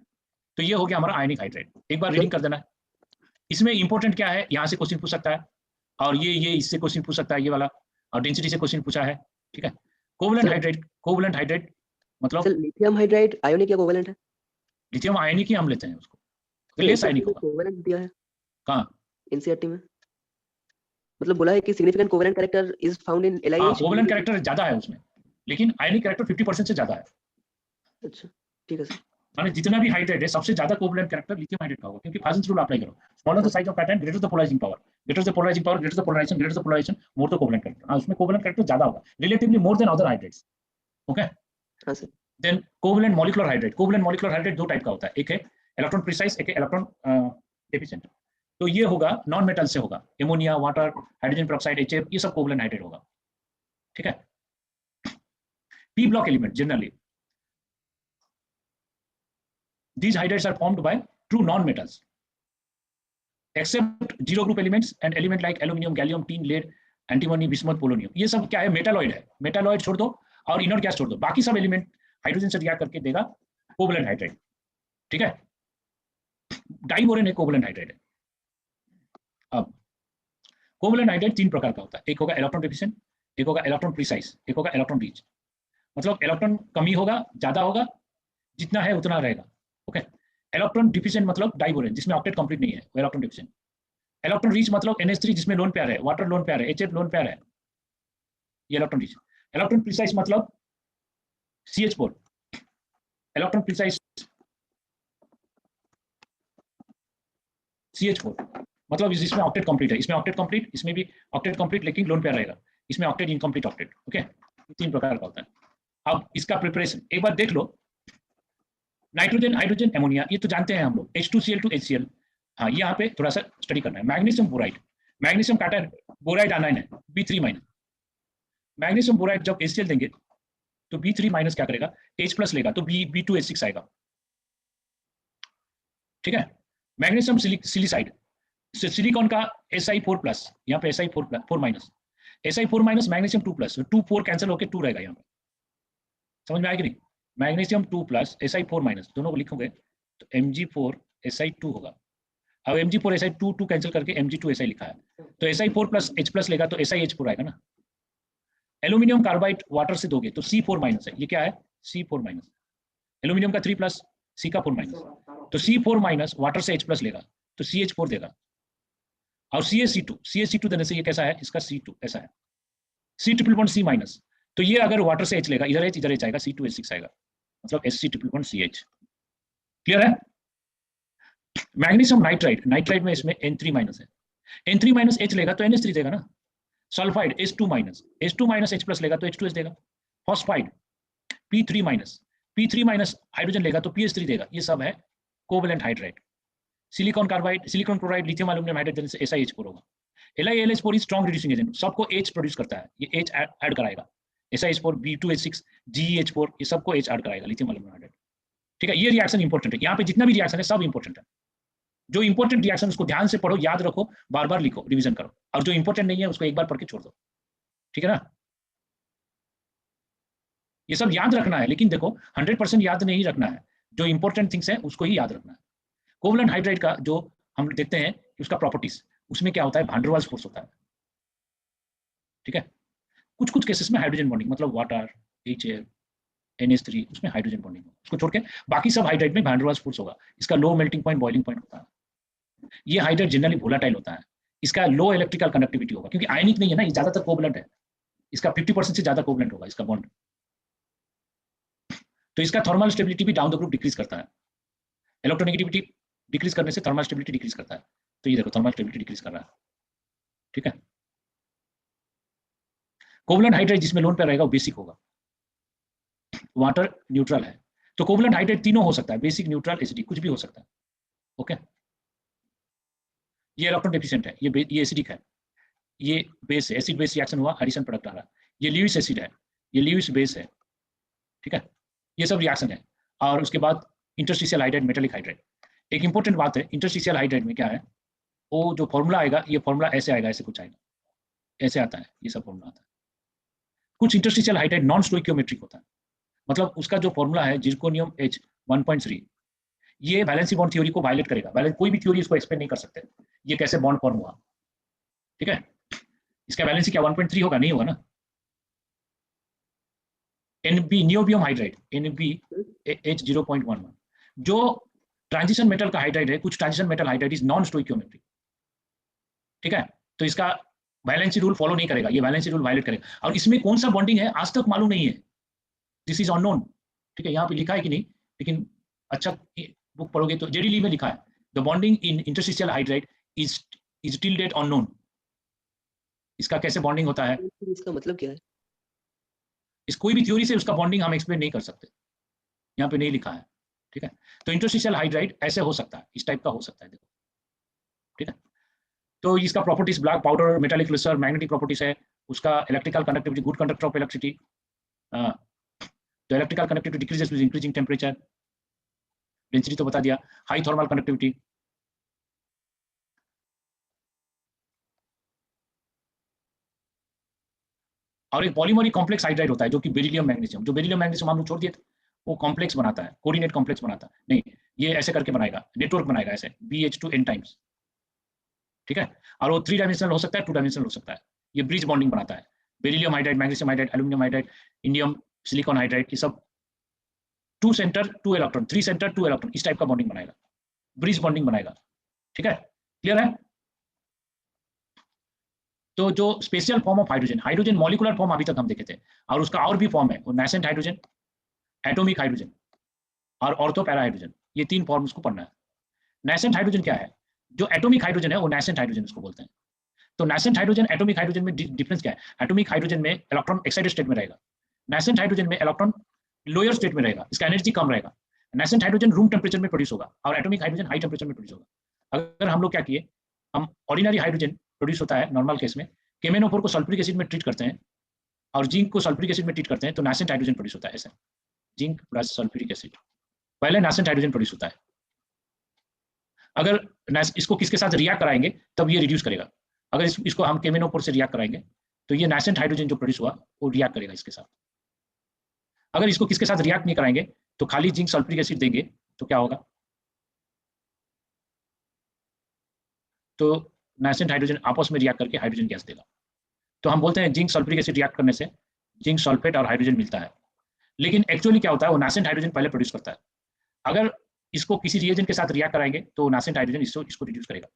तो ये हो गया हमारा आयनिक hydride. एक बार reading कर देना है। इसमें इंपॉर्टेंट क्या है, यहाँ से क्वेश्चन पूछ सकता है, और ये इससे क्वेश्चन पूछ सकता है, ये वाला, और डेंसिटी से क्वेश्चन पूछा है। ठीक है। कोवलेंट हाइड्राइड, कोवलेंट हाइड्राइड मतलब सर लिथियम हाइड्राइड आयोनिक या कोवलेंट है? लिथियम आयनिक ही हम लेते हैं उसको, तो लेस आयनिक होगा। कोवलेंट दिया है कहाँ? एनसीईआरटी में, मतलब बोला है कि significant covalent character is found in LiH। Covalent character ज्यादा है उसमें, लेकिन आयनिक कैरेक्टर 50% से ज्यादा है। अच्छा ठीक है सर। माने जितना भी हाइड्राइड है सबसे ज्यादा कोवलेंट कैरेक्टर लिथियम हाइड्राइड का होगा, क्योंकि फाइजेंस रूल अप्लाई करो, smaller the size of cation greater the polarising power, greater the polarising power greater the polarisation, greater the polarisation more the covalent character. उसमें covalent character ज्यादा होगा relatively more than other hydrides. Okay. हां sir. Then covalent molecular hydride, covalent molecular hydride दो type का होता है, एक है इलेक्ट्रॉन प्रिसाइज, एक है इलेक्ट्रॉन डेफिशिएंट। तो ये होगा नॉन मेटल से होगा, ammonia, water, hydrogen peroxide, HF, ये सब कोवलेंट हाइड्राइड होगा। ठीक है। P block element generally these hydrates are formed by true non-metals except zero group elements and element like aluminum, gallium, tin, lead, antimony, bismuth, polonium, ये सब क्या है, metalloid है। मेटालॉइड छोड़ दो और इनर्ट गैस छोड़ दो, बाकी सब एलिमेंट हाइड्रोजन से रिएक्ट करके देगा कोवलेंट हाइड्राइड। ठीक है। डाइबोरेन एक कोवलेंट हाइड्राइड है। अब कोवलेंट हाइड्राइड तीन प्रकार का होता है, एक होगा इलेक्ट्रॉन डेफिशिएंट, एक होगा इलेक्ट्रॉन प्रिसाइज, एक होगा इलेक्ट्रॉन रिच। मतलब इलेक्ट्रॉन कमी होगा, ज्यादा होगा, जितना है उतना रहेगा। ओके। इलेक्ट्रॉन डिफिशिएंट मतलब डाइबोरेन जिसमें ऑक्टेट कंप्लीट नहीं है, वो इलेक्ट्रॉन डिफिशिएंट। इलेक्ट्रॉन रिच मतलब NH3 जिसमें लोन पेयर है, वाटर लोन पेयर है, HF लोन पेयर है, ये इलेक्ट्रॉन रिच। इलेक्ट्रॉन प्रिसाइज मतलब CH4, इलेक्ट्रॉन प्रिसाइज CH4 मतलब इसमें ऑक्टेट कंप्लीट है, इसमें ऑक्टेट कंप्लीट, इसमें भी ऑक्टेट कंप्लीट लेकिन लोन पेयर रहेगा, इसमें ऑक्टेट इनकम्प्लीट ऑक्टेट। ओके, 3 प्रकार का होता है। अब इसका प्रिपरेशन एक बार देख लो। नाइट्रोजन, हाइड्रोजन, एमोनिया, ये तो जानते हैं हम लोग, H2Cl2 HCl। हाँ, यहाँ पे थोड़ा सा स्टडी करना है। Magnesium boride, magnesium cation, boride anion है, B3-। मैग्नीशियम बोराइड जब HCl देंगे तो B3- क्या करेगा, H+ लेगा तो B2H6 आएगा। ठीक है। मैग्नीशियम सिलिसाइड, सिलिकॉन का Si4+, यहाँ पे Si4+, Si4- मैग्नीशियम 2+, 2 4 कैंसिल होकर 2 रहेगा यहाँ पे। समझ में आएगी नहीं? मैग्नीशियम 2+ Si4- दोनों को लिखोगे तो Mg4 Si2 होगा। अब Mg4 Si2 2 कैंसिल करके Mg2 Si लिखा है, तो Si4+ H+ लेगा तो SiH4 आएगा ना। एल्यूमिनियम कार्बाइड वाटर से दोगे तो C4- है, ये क्या है, C4-। एल्यूमिनियम का 3+, C का 4-, तो C4- वाटर से H+ लेगा तो CH4 देगा। और CaC2 देने से ये कैसा है, इसका C2 ऐसा है, C∼C-, तो ये अगर वाटर से H लेगा, इधर H आएगा, C2H6 आएगा, मतलब Sc∼CH। क्लियर है? मैग्नीशियम नाइट्राइड में इसमें N3- है, N3- H लेगा तो NH3 देगा ना। सल्फाइड H2- H+ लेगा तो H2H देगा। फॉस्फाइड P3- हाइड्रोजन लेगा तो PH3 देगा। ये सब है covalent hydride. Silicon carbide, silicon chloride, lithium aluminium hydride देने से SiH4 होगा। LiLH4 is strong reducing agent, सबको H प्रोड्यूस करता है, ये H ऐड कराएगा। SiH4, B2H6, GeH4, ये सबको H ऐड कराएगा, लिथियम एल्यूमिनियम हाइड्राइड। ठीक है, ये रिएक्शन इंपॉर्टेंट है। यहाँ पे जितना भी रिएक्शन है सब इंपॉर्टेंट है। जो इंपॉर्टेंट रिएक्शन उसको ध्यान से पढ़ो, याद रखो, बार बार लिखो, रिवीजन करो, और जो इंपॉर्टेंट नहीं है उसको एक बार पढ़ के छोड़ दो। ठीक है ना? ये सब याद रखना है, लेकिन देखो 100% याद नहीं रखना है, जो इंपॉर्टेंट थिंग्स है उसको ही याद रखना है। कोवैलेंट हाइड्राइड का जो हम देखते हैं उसका प्रॉपर्टीज, उसमें क्या होता है, वैन डर वाल्स फोर्स होता है। ठीक है, कुछ कुछ केसेस में हाइड्रोजन बॉन्डिंग, मतलब वाटर, HF, NH3, उसमें हाइड्रोजन बॉन्डिंग, उसको छोड़ के बाकी सब हाइड्राइड में वैन डर वाल्स फोर्स होगा। इसका low melting point, boiling point होता है। ये हाइड्राइड जनरली वोलेटाइल होता है, इसका लो इलेक्ट्रिकल कंडक्टिविटी होगा, क्योंकि आयनिक नहीं है ना, ये ज्यादातर कोवैलेंट है, इसका 50% से ज्यादा कोवैलेंट होगा इसका बॉन्ड। तो इसका थर्मल स्टेबिलिटी भी डाउन द ग्रुप डिक्रीज करता है, इलेक्ट्रोनेगेटिविटी डिक्रीज करने से थर्मल स्टेबिलिटी डिक्रीज करता है। तो ये देखो थर्मल स्टेबिलिटी डिक्रीज कर रहा है। ठीक है, कोवैलेंट हाइड्राइड जिसमें लोन पे रहेगा वो बेसिक होगा, वाटर न्यूट्रल है। तो कोवैलेंट हाइड्राइड तीनों हो सकता है, बेसिक, न्यूट्रल, एसिडिक, कुछ भी हो सकता है। ओके, ये इलेक्ट्रॉन डेफिशिएंट है, ये एसिडिक है, ये बेस है, एसिड बेस रिएक्शन हुआ, एडिशन प्रोडक्ट आ रहा है। ये ल्यूइस एसिड है, ये ल्यूइस बेस है। ठीक है, ये सब रिएक्शन है। और उसके बाद इंटरस्टिशियल हाइड्राइड, मेटालिक हाइड्राइड। एक इंपॉर्टेंट बात है, इंटरस्टिशियल हाइड्राइड में क्या है, वो जो फॉर्मूला आएगा, ये फॉर्मूला ऐसे आएगा, ऐसे कुछ आएगा, ऐसे आता है, ये सब फॉर्मूला आता है। कुछ इंटरस्टिशियल हाइड्राइड नॉन स्टोइकियोमेट्रिक होता है, मतलब उसका जो फॉर्मूला है जिरकोनियम H 1.3, ये वैलेंसी बॉन्ड थ्योरी को वायलेट करेगा। कोई भी थ्योरी इसको एक्सप्लेन नहीं कर सकते, ये कैसे बॉन्ड फॉर्म हुआ। ठीक है, इसका वैलेंसी क्या 1.3 होगा, नहीं होगा ना। NB नियोबियम हाइड्राइड, NbH 0.11, जो ट्रांजिशन मेटल का हाइड्राइड है, कुछ transition metal hydride is non stoichiometric. ठीक है, तो इसका वैलेंसी रूल फॉलो नहीं करेगा, ये वैलेंसी रूल वायलेट करेगा। और इसमें कौन सा बॉन्डिंग है आज तक मालूम नहीं है, दिस इज अननोन। ठीक है, यहाँ पे लिखा है कि नहीं, लेकिन अच्छा बुक पढ़ोगे तो जेडी ली में लिखा है, the bonding in interstitial hydride is till date unknown. इसका कैसे बॉन्डिंग होता है, इसका मतलब क्या है? इस कोई भी थ्योरी से उसका बॉन्डिंग हम एक्सप्लेन नहीं कर सकते, यहाँ पे नहीं लिखा है। ठीक है, तो इंटरस्टिशियल हाइड्राइड ऐसे हो सकता है, इस टाइप का हो सकता है, देखो। ठीक है, तो इसका properties, black powder, metallic reserve, magnetic properties है, उसका electrical conductivity, good conductor of electricity, तो electrical conductivity decreases with increasing temperature, density तो बता दिया, हाई थर्मल कंडक्टिविटी। और एक पॉलीमरिक कॉम्प्लेक्स हाइड्राइड होता है जो कि बेरिलियम मैग्नीशियम, जो बेरिलियम मैग्नीशियम हम लोग छोड़ दिए थे, वो कॉम्प्लेक्स बनाता है, कोऑर्डिनेट कॉम्प्लेक्स बनाता है, नहीं ये ऐसे करके बनाएगा, नेटवर्क बनाएगा ऐसे BH2N टाइम्स। ठीक है, और वो 3 डायमेंशनल हो सकता है, 2 डायमेंशनल हो सकता है, ये ब्रिज बॉन्डिंग बनाता है। Beryllium hydride, magnesium hydride, aluminium hydride, indium silicon hydride, ये सब 2 सेंटर 2 इलेक्ट्रॉन, 3 सेंटर 2 इलेक्ट्रॉन, इस टाइप का बॉन्डिंग बनाएगा, ब्रिज बॉन्डिंग बनाएगा। ठीक है, क्लियर है? तो जो special form of hydrogen, hydrogen molecular form अभी तक हम देखे थे, और उसका और भी फॉर्म है, वो नेसेंट हाइड्रोजन, एटॉमिक हाइड्रोजन और ऑर्थो पैरा हाइड्रोजन, ये 3 फॉर्म उसको पढ़ना है। नेसेंट हाइड्रोजन क्या है? जो एटॉमिक हाइड्रोजन है वो नेसेंट हाइड्रोजन उसको बोलते हैं। तो नेसेंट हाइड्रोजन एटॉमिक हाइड्रोजन में डिफरेंस क्या है? एटॉमिक हाइड्रोजन में इलेक्ट्रॉन एक्साइटेड स्टेट में रहेगा, नेसेंट हाइड्रोजन में इलेक्ट्रॉन लोअर स्टेट में रहेगा, इसका एनर्जी कम रहेगा। नेसेंट हाइड्रोजन रूम टेम्परेचर में प्रोड्यूस होगा और एटॉमिक हाइड्रोजन हाई टेम्परेचर में प्रोड्यूस होगा। अगर हम लोग क्या किए, हम ऑर्डिनरी हाइड्रोजन प्रोड्यूस होता है नॉर्मल केस में, KMnO4 को सल्फ्यूरिक एसिड में ट्रीट करते हैं और जिंक को सल्फ्यूरिक एसिड में ट्रीट करते हैं, तो नेसेंट हाइड्रोजन प्रोड्यूस होता है। ऐसा जिंक प्लस सल्फ्यूरिक एसिड, पहले नेसेंट हाइड्रोजन प्रोड्यूस होता है। अगर इसको किसके साथ रिएक्ट कराएंगे तब ये रिड्यूस करेगा। अगर इसको हम KMnO4 से रिएक्ट कराएंगे तो ये नेसेंट हाइड्रोजन जो प्रोड्यूस हुआ वो रिएक्ट करेगा इसके साथ। अगर इसको किसके साथ रिएक्ट नहीं कराएंगे तो खाली जिंक सल्फ्यूरिक एसिड देंगे तो क्या होगा, तो नेसेंट हाइड्रोजन आपस में रिएक्ट करके हाइड्रोजन गैस देगा। तो हम बोलते हैं जिंक सल्फ्यूरिक एसिड रिएक्ट करने से जिंक सल्फेट और हाइड्रोजन मिलता है। लेकिन एक्चुअली क्या होता है, वो नेसेंट हाइड्रोजन पहले प्रोड्यूस करता है। अगर इसको किसी रिएजेंट के साथ रिएक्ट कराएंगे तो नेसेंट हाइड्रोजन इसको रिड्यूस करेगा।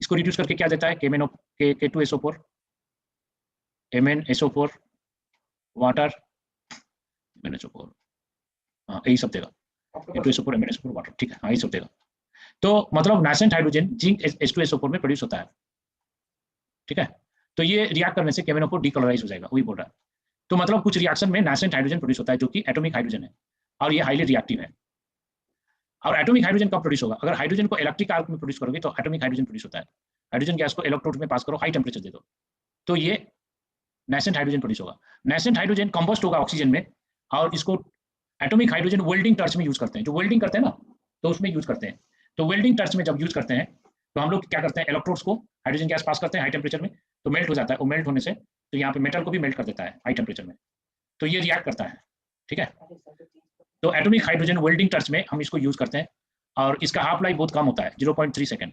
इसको रिड्यूस करके क्या देता है, K2SO4, MnSO4, वाटर, MnSO4, हाँ यही सब देगा, K2SO4, MnSO4, वाटर, ठीक है, हाँ यही सब देगा। तो मतलब नेसेंट हाइड्रोजन जिंक H2SO4 में प्रोड्यूस होता है, ठीक है। तो ये रिएक्ट करने से KMnO4 डीकलराइज हो जाएगा, वही बोल रहा है। तो मतलब कुछ रिएक्शन में नेसेंट हाइड्रोजन प्रोड्यूस होता है जो कि एटॉमिक हाइड्रोजन है और ये हाईली रिएक्टिव है। और एटॉमिक हाइड्रोजन कब प्रोड्यूस होगा, अगर हाइड्रोजन को इलेक्ट्रिक आर्क में प्रोड्यूस करोगे तो एटॉमिक हाइड्रोजन प्रोड्यूस होता है। हाइड्रोजन गैस को इलेक्ट्रोड में पास करो, हाई टेम्परेचर दे दो, तो ये नेसेंट हाइड्रोजन प्रोड्यूस होगा। नेसेंट हाइड्रोजन कंबस्ट होगा ऑक्सीजन में और इसको एटॉमिक हाइड्रोजन वेल्डिंग टर्च में यूज करते हैं। जो वेल्डिंग करते हैं ना तो उसमें यूज करते हैं। तो वेल्डिंग टर्च में जब यूज करते हैं तो हम लोग क्या करते हैं, इलेक्ट्रोड्स को हाइड्रोजन गैस पास करते हैं हाई टेम्परेचर में, तो मेल्ट हो जाता है। वो मेल्ट होने से तो यहाँ पे मेटल को भी मेल्ट कर देता है हाई टेम्परेचर में, तो ये रिएक्ट करता है, ठीक है। तो एटॉमिक हाइड्रोजन वेल्डिंग टर्च में हम इसको यूज करते हैं और इसका हाफ लाइफ बहुत कम होता है, 0.3 सेकंड।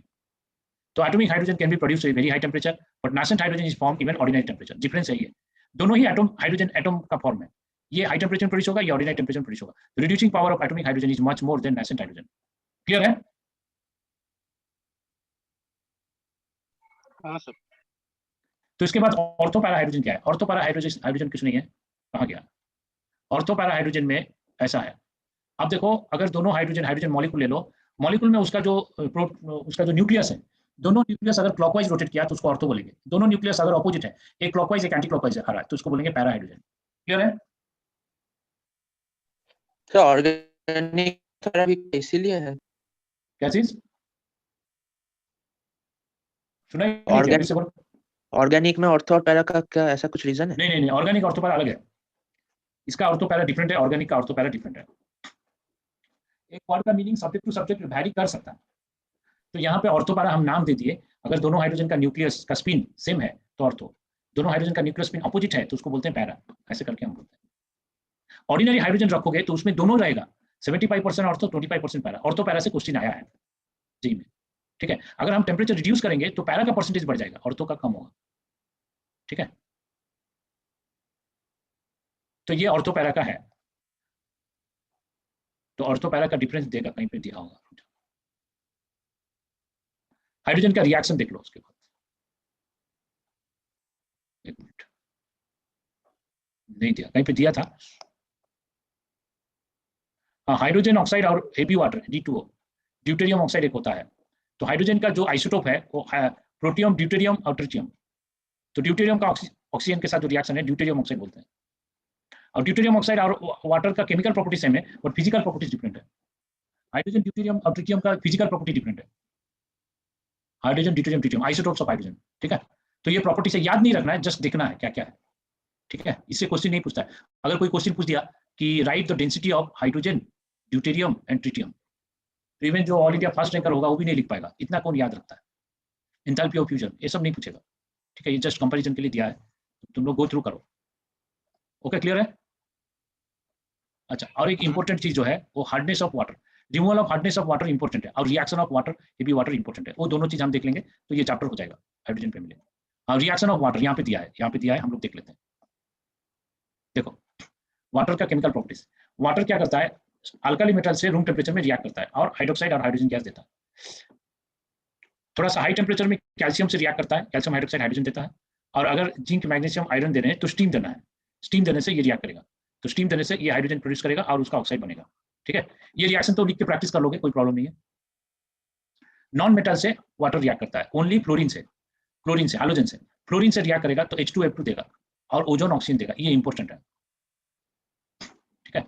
तो atomic hydrogen can be produced at very high temperature but nascent hydrogen is form even ordinary temperature. Difference है ये, दोनों ही एटम हाइड्रोजन एटम का फॉर्म है, ये हाई टेम्परेचर प्रोड्यूस होगा, ये ऑर्डिनरी टेम्परेचर प्रोड्यूस होगा। Reducing power of atomic hydrogen is much more than nascent hydrogen. Clear है? हाँ सर। तो इसके बाद ऑर्थो पैरा हाइड्रोजन क्या है? ऑर्थो पैरा हाइड्रोजन कुछ नहीं है, कहाँ गया? ऑर्थो पैरा हाइड्रोजन में ऐसा है, अब देखो अगर दोनों हाइड्रोजन मॉलिक्यूल ले लो, मॉलिक्यूल में उसका जो न्यूक्लियस है, दोनों न्यूक्लियस अगर क्लॉकवाइज रोटेट किया तो उसको ऑर्थो बोलेंगे। दोनों न्यूक्लियस अगर ऑपोजिट है, एक क्लॉकवाइज एक एंटी क्लॉकवाइज आ रहा है, तो उसको बोलेंगे पैरा हाइड्रोजन। क्लियर है? सर ऑर्गेनिक भी इसीलिए है, क्या चीज सुना? ऑर्गेनिक में ऑर्थो और पैरा का क्या ऐसा कुछ रीजन है? नहीं, ऑर्गेनिक ऑर्थो पैरा अलग है, इसका ऑर्थो पैरा डिफरेंट है, ऑर्गेनिक का ऑर्थो पैरा डिफरेंट है। एक वर्ड का meaning subject to subject vary कर सकता है। तो यहाँ पे ऑर्थो पैरा हम नाम दे दिए, अगर दोनों हाइड्रोजन का न्यूक्लियस का स्पिन सेम है तो ऑर्थो, दोनों हाइड्रोजन का न्यूक्लियस स्पिन अपोजिट है तो उसको बोलते हैं पैरा। ऐसे करके हम बोलते हैं। ऑर्डिनरी हाइड्रोजन रखोगे तो उसमें दोनों रहेगा, 75% ऑर्थो 25% पैरा। ऑर्थो पैरा से क्वेश्चन आया है जी में, ठीक है। अगर हम टेम्परेचर रिड्यूस करेंगे तो पैरा का परसेंटेज बढ़ जाएगा, ऑर्थो का कम होगा, ठीक है। तो ये ऑर्थो पैरा का है, तो ऑर्थो पैरा का डिफरेंस देगा, कहीं पे दिया होगा। हाइड्रोजन का रिएक्शन देख लो उसके बाद, एक मिनट, नहीं दिया, कहीं पे दिया था। हाँ, हाइड्रोजन ऑक्साइड और heavy water D2O, deuterium oxide एक होता है। तो हाइड्रोजन का जो आइसोटोप है वो प्रोटियम, ड्यूटेरियम और ट्रिटियम। तो ड्यूटेरियम का ऑक्सीजन के साथ जो रिएक्शन है ड्यूटेरियम ऑक्साइड बोलते हैं। और ड्यूटेरियम ऑक्साइड और वाटर का केमिकल प्रॉपर्टी सेम है बट फिजिकल प्रॉपर्टीज डिफरेंट है। हाइड्रोजन, ड्यूटेरियम और ट्रिटियम का फिजिकल प्रॉपर्टी डिफरेंट है। Hydrogen, deuterium, tritium isotopes of hydrogen, ठीक है। तो ये प्रॉपर्टी से याद नहीं रखना है, जस्ट देखना है क्या क्या है, ठीक है। इससे क्वेश्चन नहीं पूछता है। अगर कोई क्वेश्चन पूछ दिया कि right the density of hydrogen, deuterium and tritium, तो इवन जो ऑल इंडिया फर्स्ट रैंकर होगा वो भी नहीं लिख पाएगा, इतना कौन याद रखता है। एंथैल्पी ऑफ फ्यूजन ये सब नहीं पूछेगा, ठीक है। ये जस्ट कंपैरिजन के लिए दिया है, तुम लोग गो थ्रू करो। ओके, क्लियर है? अच्छा, और एक इंपॉर्टेंट चीज जो है वो hardness of water, removal of hardness of water important है, और reaction of water, heavy water important है। वो दोनों चीज हम देख लेंगे तो ये चैप्टर हो जाएगा हाइड्रोजन पे मिलेगा। और रिएक्शन ऑफ वाटर यहाँ पे दिया है, यहाँ पे दिया है, हम लोग देख लेते हैं। देखो वाटर का केमिकल प्रॉपर्टीज, वाटर क्या करता है, अल्कली मेटल से रूम टेम्परेचर में रिएक्ट करता है और हाइड्रोक्साइड और हाइड्रोजन गैस देता है। थोड़ा सा हाई टेम्परेचर में कैल्शियम से रिएक्ट करता है, कैल्शियम हाइड्रोक्साइड हाइड्रोजन देता है। और अगर जिंक मैग्नीशियम आयरन दे रहे हैं तो स्टीम देना है, स्टीम देने से ये रिएक्ट करेगा, तो स्टीम देने से ये हाइड्रोजन प्रोड्यूस करेगा और उसका ऑक्साइड बनेगा। ठीक है, ये रिएक्शन तो लिख के प्रैक्टिस कर लोगे, कोई प्रॉब्लम नहीं है। नॉन मेटल से वाटर रिएक्ट करता है, ओनली फ्लोरीन से, हाइड्रोजन से, फ्लोरीन से रिएक्ट करेगा तो H2F2 देगा और ओजोन ऑक्सीजन देगा, ये इंपॉर्टेंट है। ठीक है,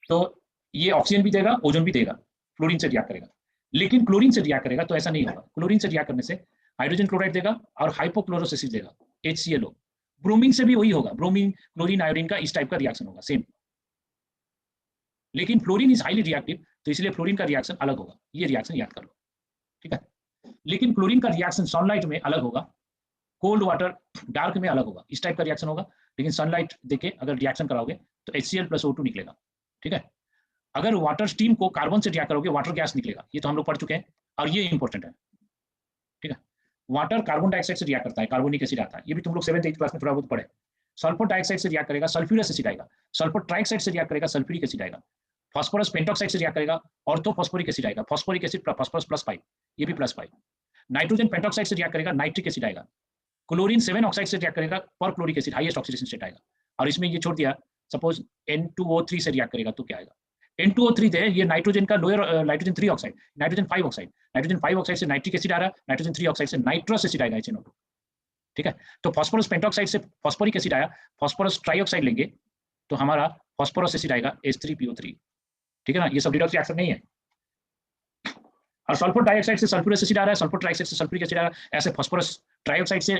तो ये ऑक्सीजन भी देगा, ओजोन भी देगा, फ्लोरीन से रिएक्ट करेगा। लेकिन क्लोरीन से रिएक्ट करेगा तो ऐसा नहीं होगा, क्लोरीन से रिएक्ट करने से हाइड्रोजन क्लोराइड देगा और हाइपोक्लोरस एसिड देगा, HClO। ब्रोमीन से भी वही होगा, ब्रोमीन क्लोरीन आयोडीन का इस टाइप का रिएक्शन होगा सेम, लेकिन फ्लोरीन इज हाईली रिएक्टिव तो इसलिए फ्लोरीन का रिएक्शन अलग होगा, ये रिएक्शन याद कर लो। ठीक है, लेकिन क्लोरीन का रिएक्शन सनलाइट में अलग होगा, कोल्ड वाटर डार्क में अलग होगा, इस टाइप का रिएक्शन होगा। लेकिन सनलाइट देके अगर रिएक्शन कराओगे तो HCl+O2 निकलेगा। ठीक है, अगर वाटर स्टीम को कार्बन से रिएक्ट करोगे वाटर गैस निकलेगा, ये तो हम लोग पढ़ चुके हैं और ये इंपॉर्टेंट है। ठीक है, वाटर कार्बन डाइऑक्साइड से रिएक्ट करता है, कार्बोनिक एसिड आता है, ये भी तुम लोग 7th 8th क्लास में थोड़ा बहुत पढ़े। सल्फर डाइऑक्साइड से रिएक्ट करेगा, सल्फ्यूरस एसिड आएगा। सल्फर ट्राइऑक्साइड से रिएक्ट करेगा, सल्फ्यूरिक एसिड आएगा। फास्फोरस पेंटॉक्साइड से रिएक्ट करेगा, ऑर्थोफॉस्फोरिक एसिड आएगा, फास्फोरिक एसिड फास्फोरस +5, ये भी +5। नाइट्रोजन पेंटॉक्साइड से रिएक्ट करेगा, नाइट्रिक एसिड आएगा। क्लोरीन 7 ऑक्साइड से रिएक्ट करेगा, perchloric acid, highest oxidation state आएगा। और इसमें ये छोड़ दिया, सपोज N2O3 से रिएक्ट करेगा तो क्या आएगा, N2O3 दे, ये नाइट्रोजन का lower nitrogen 3 oxide, nitrogen 5 oxide, nitrogen 5 oxide से नाइट्रिक एसिड आ रहा है, नाइट्रोजन 3 ऑक्साइड से नाइट्रस एसिड आएगा, HNO2। ठीक है, तो फास्फोरस पेंटॉक्साइड से फास्फोरिक एसिड आया, फास्फोरस ट्राइऑक्साइड लेंगे तो हमारा फास्फोरस एसिड आएगा, H3PO3। ठीक है ना, ये सब रिडक्स रिएक्शन नहीं है। और सल्फर डाइऑक्साइड से सल्फ्यूरस एसिड आ रहा है, सल्फर ट्राइऑक्साइड से सल्फ्यूरिक एसिड आ रहा है, ऐसे फास्फोरस ट्राइऑक्साइड से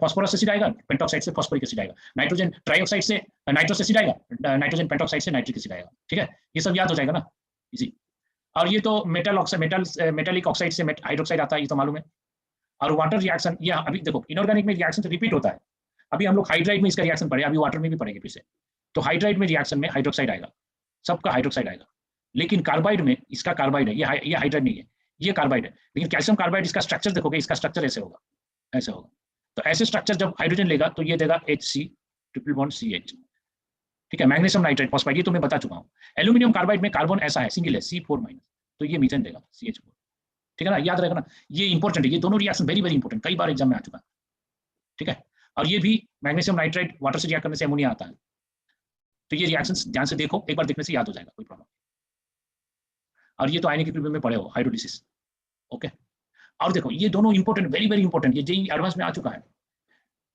फास्फोरस एसिड आएगा, पेंटॉक्साइड से फास्फोरिक एसिड आएगा, नाइट्रोजन ट्राइऑक्साइड से नाइट्रस एसिड आएगा, नाइट्रोजन पेंटॉक्साइड से नाइट्रिक एसिड आएगा। ठीक है, ये सब याद हो जाएगा ना, इजी। और ये तो मेटल ऑक्साइड, मेटालिक ऑक्साइड से हाइड्रोक्साइड आता है, ये तो मालूम है। और वाटर रिएक्शन, ये अभी देखो इनऑर्गेनिक में रिएक्शन तो रिपीट होता है, अभी हम लोग हाइड्राइड में इसका रिएक्शन पढ़े, अभी वाटर में भी पढ़ेंगे फिर से। तो हाइड्राइड में रिएक्शन में हाइड्रोक्साइड आएगा, सबका हाइड्रोक्साइड आएगा, लेकिन कार्बाइड में इसका कार्बाइड है, ये हाइड्राइड नहीं है, ये कार्बाइड है। लेकिन कैल्शियम कार्बाइड, इसका स्ट्रक्चर देखोगे, इसका स्ट्रक्चर ऐसे होगा, ऐसे होगा। तो ऐसे स्ट्रक्चर जब हाइड्रोजन लेगा तो ये देगा HC�BC। ठीक है, मैग्नीशियम नाइट्राइड फॉस्फाइड, ये तो मैं बता चुका हूँ। एल्यूमिनियम कार्बाइड में कार्बन ऐसा है, सिंगल है, C4-, तो ये मीथेन देगा, CH4। ठीक है ना, याद रहेगा ना, ये इंपॉर्टेंट है, ये दोनों रिएक्शन वेरी वेरी इंपॉर्टेंट, कई बार एग्जाम में आ चुका है। ठीक है, और ये भी मैग्नीशियम नाइट्राइड वाटर से रिएक्ट करने से अमोनिया आता है, तो ये रिएक्शंस ध्यान से देखो, एक बार देखने से याद हो जाएगा, कोई प्रॉब्लम। और ये तो आयनिक इक्विलिब्रियम में पढ़े हो, हाइड्रोलिसिस। ओके, और देखो ये दोनों इंपॉर्टेंट, वेरी वेरी इंपॉर्टेंट, ये जेईई एडवांस में आ चुका है।